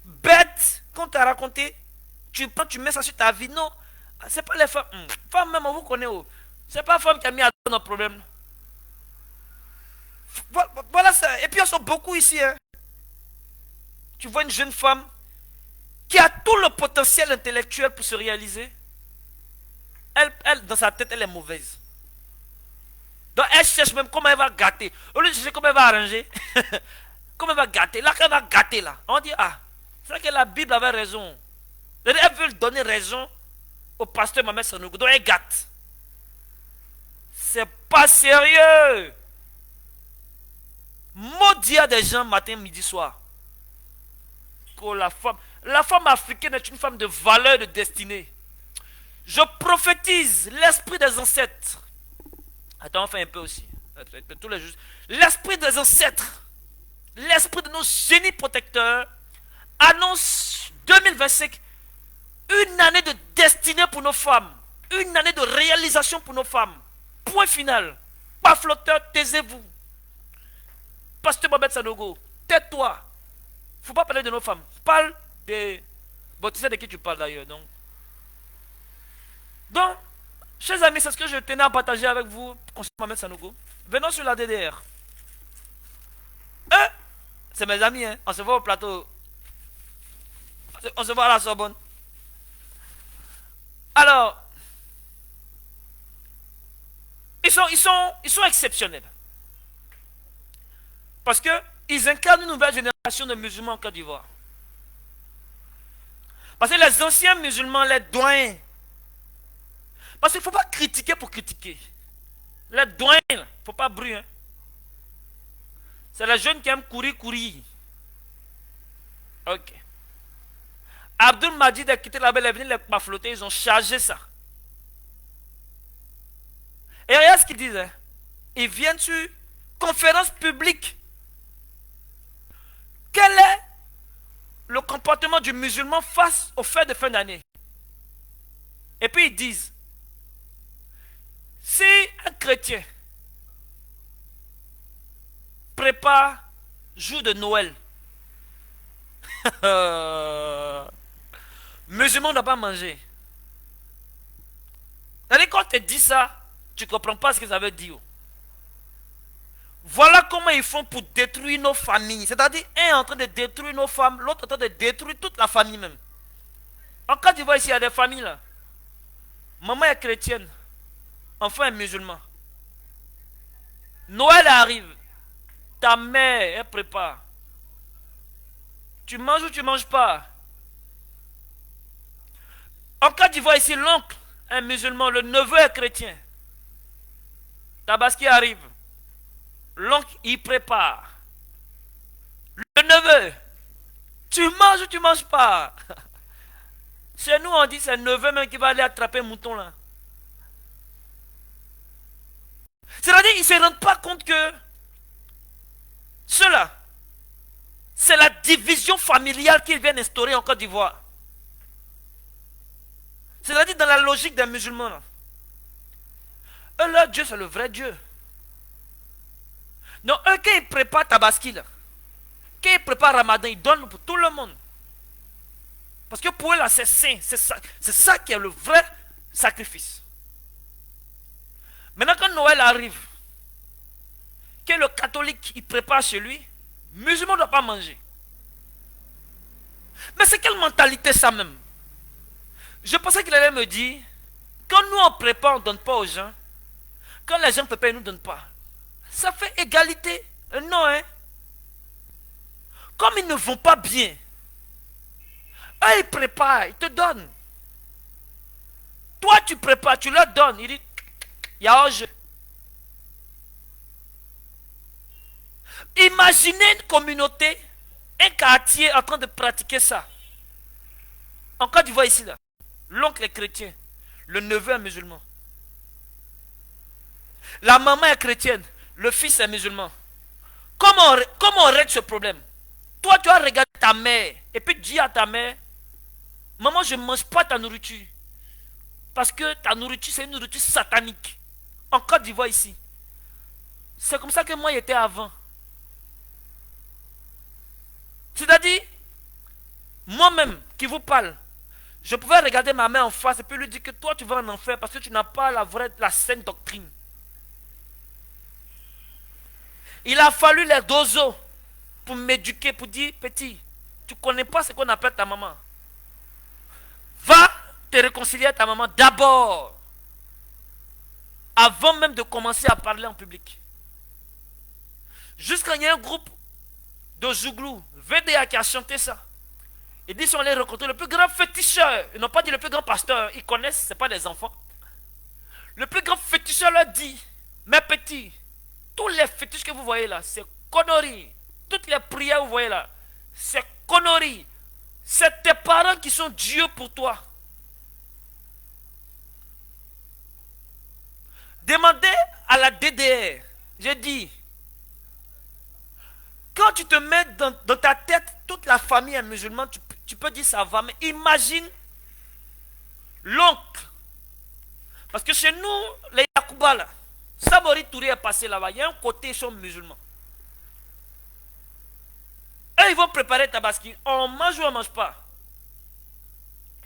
bête qu'on t'a racontée, tu mets ça sur ta vie. Non, c'est pas les femmes. Femmes même, on vous connaît. C'est pas la femme qui a mis Adam dans le problème. Voilà ça. Et puis, elles sont beaucoup ici. Hein. Tu vois une jeune femme qui a tout le potentiel intellectuel pour se réaliser. Elle, dans sa tête, elle est mauvaise. Donc, elle cherche même comment elle va gâter. Au lieu de chercher comment elle va arranger, comment elle va gâter. Là, qu'elle va gâter, là. On dit, c'est vrai que la Bible avait raison. Elle veut donner raison au pasteur Mohamed Sanogo. Donc, elle gâte. C'est pas sérieux. Maudit à des gens matin, midi, soir. Que la femme africaine est une femme de valeur, de destinée. Je prophétise l'esprit des ancêtres. Attends, on fait un peu aussi. L'esprit des ancêtres, l'esprit de nos génies protecteurs annonce 2025 une année de destinée pour nos femmes. Une année de réalisation pour nos femmes. Point final. Pas flotteur, taisez-vous. Pasteur Mohamed Sanogo, tais-toi. Il ne faut pas parler de nos femmes. Parle des... Bon, tu sais de qui tu parles d'ailleurs. Donc, chers amis, c'est ce que je tenais à partager avec vous concernant Mohamed Sanogo. Venons sur la DDR. C'est mes amis, hein. On se voit au plateau. On se voit à la Sorbonne. Alors, ils sont exceptionnels. Parce que Ils incarnent une nouvelle génération de musulmans en Côte d'Ivoire. Parce que les anciens musulmans, les doyens, parce qu'il ne faut pas critiquer pour critiquer. Les doyens, il ne faut pas brûler. Hein. C'est les jeunes qui aiment courir, courir. Ok. Abdul Majid a quitté là-bas, il est venu les pafloter, ils ont chargé ça. Et regarde ce qu'ils disent. Hein. Ils viennent sur conférence publique. Quel est le comportement du musulman face aux fêtes de fin d'année? Et puis ils disent, si un chrétien prépare jour de Noël, musulman ne doit pas manger. C'est-à-dire quand on te dit ça, tu ne comprends pas ce que ça veut dire. Voilà comment ils font pour détruire nos familles. C'est-à-dire, un est en train de détruire nos femmes, l'autre est en train de détruire toute la famille même. En Côte d'Ivoire, ici, il y a des familles là. Maman est chrétienne, enfant est musulman. Noël arrive, ta mère, elle prépare. Tu manges ou tu ne manges pas? En Côte d'Ivoire, ici, l'oncle est musulman, le neveu est chrétien. Tabaski arrive. L'oncle, il prépare. Le neveu, tu manges ou tu ne manges pas? Chez nous, on dit c'est le neveu même qui va aller attraper un mouton là. C'est-à-dire qu'ils ne se rendent pas compte que cela, c'est la division familiale qu'ils viennent instaurer en Côte d'Ivoire. C'est-à-dire dans la logique des musulmans. Là. Eux, leur Dieu, c'est le vrai Dieu. Donc, eux, quand ils préparent Tabaski, là, quand ils préparent Ramadan, ils donnent pour tout le monde. Parce que pour eux, là, c'est saint. C'est ça qui est le vrai sacrifice. Maintenant, quand Noël arrive, que le catholique, il prépare chez lui, le musulman ne doit pas manger. Mais c'est quelle mentalité ça même? Je pensais qu'il allait me dire, quand nous on prépare, on ne donne pas aux gens. Quand les gens préparent, ils ne nous donnent pas. Ça fait égalité. Non, hein. Comme ils ne vont pas bien, eux, ils préparent, ils te donnent. Toi, tu prépares, tu leur donnes. Il dit, il y a un jeu. Imaginez une communauté, un quartier en train de pratiquer ça. En Côte d'Ivoire ici, là. L'oncle est chrétien, le neveu est musulman. La maman est chrétienne, le fils est musulman. Comment on règle ce problème? Toi, tu vas regarder ta mère et puis dis à ta mère, maman, je ne mange pas ta nourriture. Parce que ta nourriture, c'est une nourriture satanique. En Côte d'Ivoire ici. C'est comme ça que moi, j'étais avant. C'est-à-dire, moi-même qui vous parle, je pouvais regarder ma mère en face et puis lui dire que toi, tu vas en enfer parce que tu n'as pas la saine doctrine. Il a fallu les dozos pour m'éduquer, pour dire, petit, tu ne connais pas ce qu'on appelle ta maman. Va te réconcilier à ta maman d'abord, avant même de commencer à parler en public. Jusqu'à il y a un groupe de Zouglou, VDA qui a chanté ça. Ils disent qu'on allait rencontrer le plus grand féticheur. Ils n'ont pas dit le plus grand pasteur. Ils connaissent, ce n'est pas des enfants. Le plus grand féticheur leur dit, mes petits, tous les fétiches que vous voyez là, c'est conneries. Toutes les prières que vous voyez là, c'est conneries. C'est tes parents qui sont Dieu pour toi. Demandez à la DDR. J'ai dit, quand tu te mets dans ta tête, toute la famille est musulmane, tu peux dire ça va, mais imagine l'oncle. Parce que chez nous, les Yakouba là, Sabori Touré est passé là-bas, il y a un côté, ils sont musulmans. Eux, ils vont préparer Tabaski. On mange ou on ne mange pas?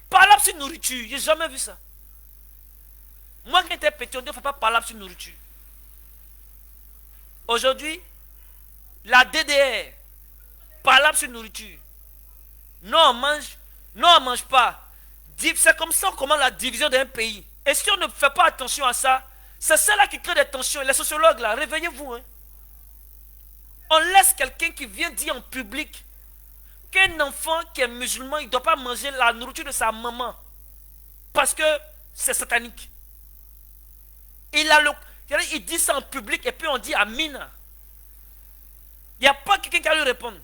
Parler sur nourriture, j'ai jamais vu ça. Moi, quand j'étais petit, on ne faut pas parler sur nourriture. Aujourd'hui, la DDR parle sur nourriture. Non, on mange. Non, on ne mange pas. C'est comme ça qu'on commence la division d'un pays. Et si on ne fait pas attention à ça, c'est ça là qui crée des tensions. Les sociologues là, réveillez-vous. Hein. On laisse quelqu'un qui vient dire en public qu'un enfant qui est musulman, il ne doit pas manger la nourriture de sa maman. Parce que c'est satanique. Il dit ça en public et puis on dit Amina. Il n'y a pas quelqu'un qui va lui répondre.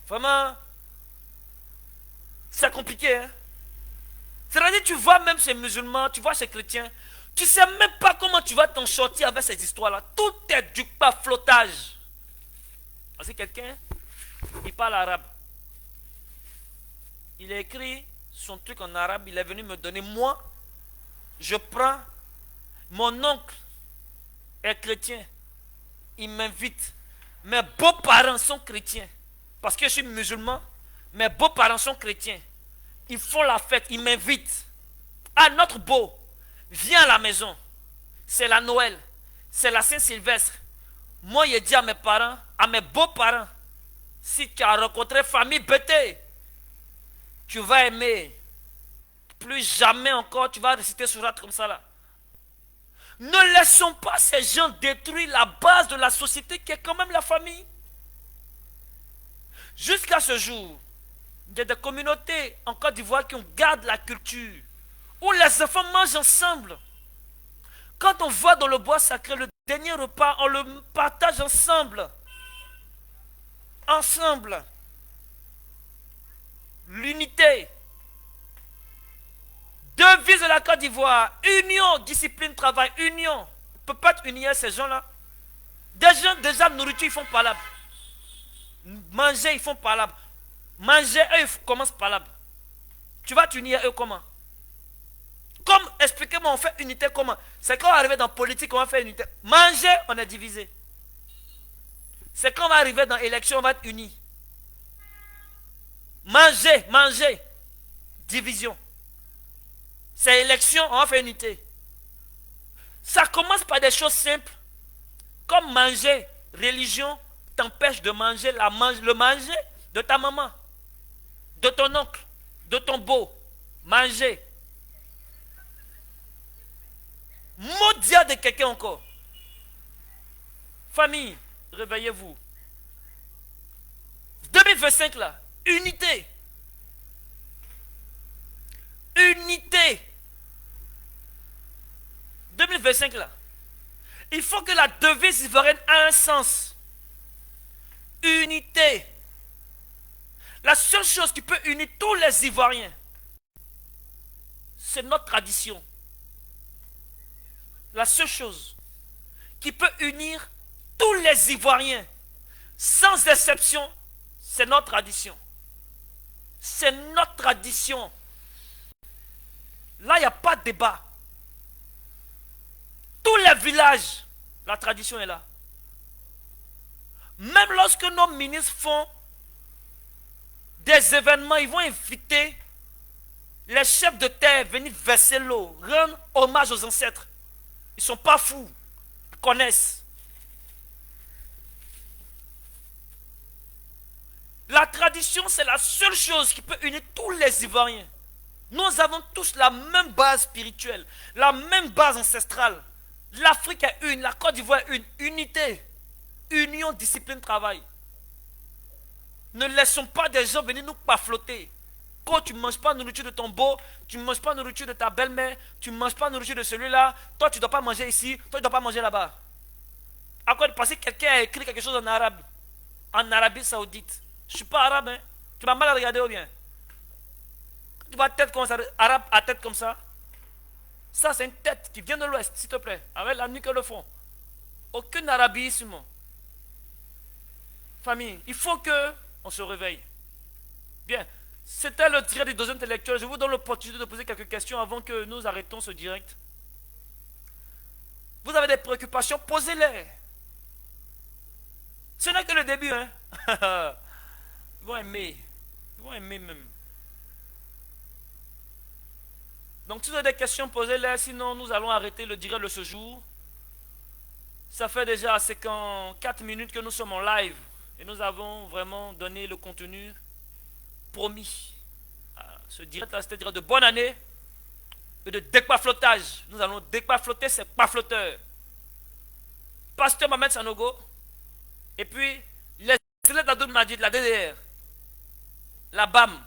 Vraiment, c'est compliqué. Hein? C'est-à-dire, tu vois même chez musulmans, tu vois chez chrétiens, tu ne sais même pas comment tu vas t'en sortir avec ces histoires-là. Tout est du flottage. Parce que quelqu'un, il parle arabe. Il a écrit son truc en arabe, il est venu me donner. Moi, je prends, mon oncle est chrétien. Il m'invite. Mes beaux-parents sont chrétiens. Parce que je suis musulman, mes beaux-parents sont chrétiens. Ils font la fête, ils m'invitent. Ah, notre beau, viens à la maison. C'est la Noël, c'est la Saint-Sylvestre. Moi, j'ai dit à mes parents, à mes beaux-parents, si tu as rencontré famille bêtée, tu vas aimer. Plus jamais encore, tu vas réciter surat comme ça là. Ne laissons pas ces gens détruire la base de la société qui est quand même la famille. Jusqu'à ce jour, il y a des communautés en Côte d'Ivoire qui gardent la culture, où les enfants mangent ensemble. Quand on va dans le bois sacré, le dernier repas, on le partage ensemble. Ensemble. L'unité. Devise de la Côte d'Ivoire, union, discipline, travail, union. On ne peut pas unir ces gens-là. Des gens, déjà, nourriture, ils font palabre. Manger, ils font palabre. Manger, eux, ils commencent palabre. Tu vas t'unir eux comment? Comme, expliquez-moi, on fait unité comment? C'est quand on va arriver dans la politique, on va faire unité. Manger, on est divisé. C'est quand on va arriver dans l'élection, on va être unis. Manger, manger. Division. C'est élection, on va faire unité. Ça commence par des choses simples. Comme manger. Religion t'empêche de manger le manger de ta maman, de ton oncle, de ton beau. Manger. Maudit de quelqu'un encore. Famille, réveillez-vous. 2025 là, unité. Unité. 2025 là. Il faut que la devise ivoirienne ait un sens. Unité. La seule chose qui peut unir tous les Ivoiriens, c'est notre tradition. La seule chose qui peut unir tous les Ivoiriens, sans exception, c'est notre tradition. C'est notre tradition. Là, il n'y a pas de débat. Tous les villages, la tradition est là. Même lorsque nos ministres font des événements, ils vont inviter les chefs de terre à venir verser l'eau, rendre hommage aux ancêtres. Ils ne sont pas fous, ils connaissent. La tradition, c'est la seule chose qui peut unir tous les Ivoiriens. Nous avons tous la même base spirituelle, la même base ancestrale. L'Afrique est une, la Côte d'Ivoire est une. Unité, union, discipline, travail. Ne laissons pas des gens venir nous pafloter. Quand tu ne manges pas la nourriture de ton beau, tu ne manges pas la nourriture de ta belle-mère, tu ne manges pas la nourriture de celui-là, toi tu ne dois pas manger ici, toi tu ne dois pas manger là-bas. À quoi de passer, quelqu'un a écrit quelque chose en arabe, en Arabie Saoudite. Je ne suis pas arabe, hein. Tu m'as mal regardé ou bien? Tu vas tête comme ça, arabe à tête comme ça. Ça c'est une tête qui vient de l'ouest, s'il te plaît, avec la nuque et le fond. Aucun arabisme. Famille, il faut que on se réveille. Bien, c'était le direct des 2 intellectuels. Je vous donne l'opportunité de poser quelques questions avant que nous arrêtons ce direct. Vous avez des préoccupations, posez-les. Ce n'est que le début, hein. Ils vont aimer. Ils vont aimer même. Donc si vous avez des questions, posez-les. Sinon, nous allons arrêter le direct de ce jour. Ça fait déjà 54 minutes que nous sommes en live. Et nous avons vraiment donné le contenu promis. Ce direct-là, c'était direct de bonne année et de décoiflotage. Nous allons décoifloter ces pafloteurs. Pasteur Mohamed Sanogo, et puis les élèves d'Abdoul Majid, la DDR, la BAM,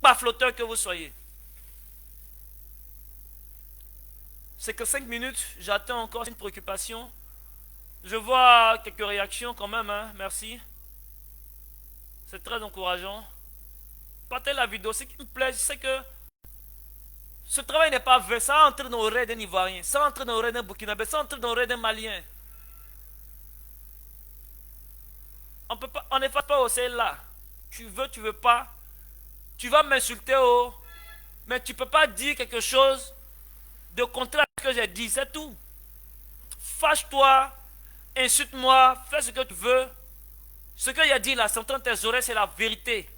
pas flotteur que vous soyez. C'est que 5 minutes, j'attends encore une préoccupation. Je vois quelques réactions quand même, hein, merci. C'est très encourageant. Partez la vidéo, ce qui me plaît, c'est que ce travail n'est pas vrai. Ça entre dans l'oreille d'un Ivoirien, ça entre dans l'oreille d'un Burkinabé, ça entre dans l'oreille d'un Malien. On n'est pas au là. Tu veux pas. Tu vas m'insulter, oh. Mais tu peux pas dire quelque chose de contraire à ce que j'ai dit, c'est tout. Fâche-toi, insulte-moi, fais ce que tu veux. Ce que j'ai dit là, c'est entre tes oreilles, c'est la vérité.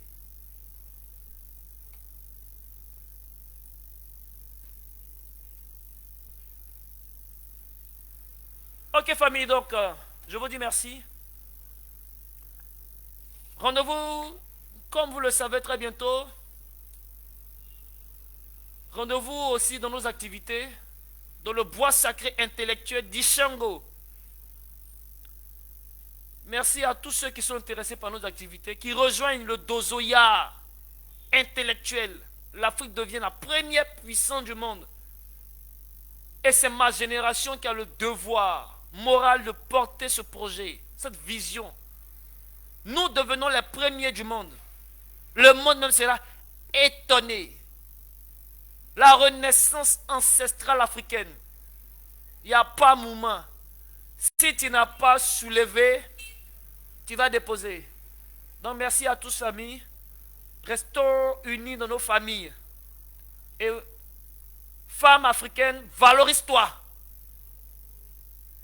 Ok famille, donc je vous dis merci. Rendez-vous, comme vous le savez très bientôt. Rendez-vous aussi dans nos activités, dans le bois sacré intellectuel d'Ishango. Merci à tous ceux qui sont intéressés par nos activités, qui rejoignent le Dozoya intellectuel. L'Afrique devient la première puissance du monde. Et c'est ma génération qui a le devoir moral de porter ce projet, cette vision. Nous devenons les premiers du monde. Le monde même sera étonné. La renaissance ancestrale africaine. Il n'y a pas moment. Si tu n'as pas soulevé, tu vas déposer. Donc merci à tous amis. Restons unis dans nos familles. Et femme africaine, valorise-toi.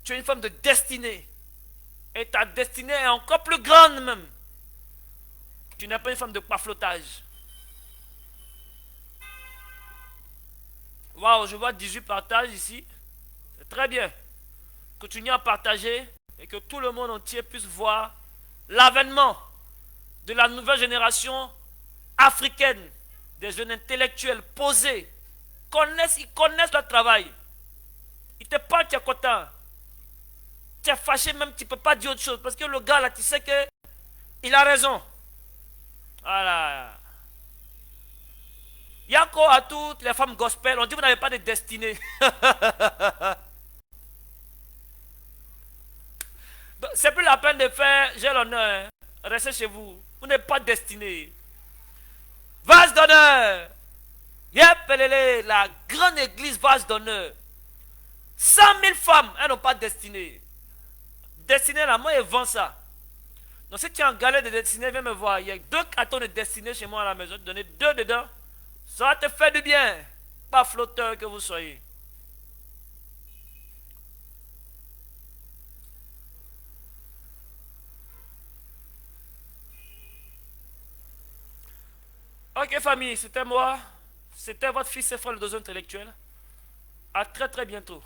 Tu es une femme de destinée. Et ta destinée est encore plus grande même. Tu n'es pas une femme de paflotage. Waouh, je vois 18 partages ici. C'est très bien. Continuez à partager et que tout le monde entier puisse voir l'avènement de la nouvelle génération africaine, des jeunes intellectuels posés, ils connaissent leur travail. Ils te parlent, tu es content. Tu es fâché même, tu ne peux pas dire autre chose. Parce que le gars là, tu sais que il a raison. Voilà. Il y a encore à toutes les femmes gospel, on dit que vous n'avez pas de destinée. C'est plus la peine de faire, j'ai l'honneur, hein. Restez chez vous. Vous n'êtes pas destiné. Vase d'honneur. Yep, la grande église vase d'honneur. 100 000 femmes, elles n'ont pas destiné. Destiné, là, moi, ils vendent ça. Donc, si tu es en galère de destiné, viens me voir. Il y a 2 cartons de destiné chez moi à la maison. Je vais te donner 2 dedans. Ça va te faire du bien. Pas flotteur que vous soyez. Ok, famille, c'était moi. C'était votre fils et frère, le deuxième intellectuel. À très très bientôt.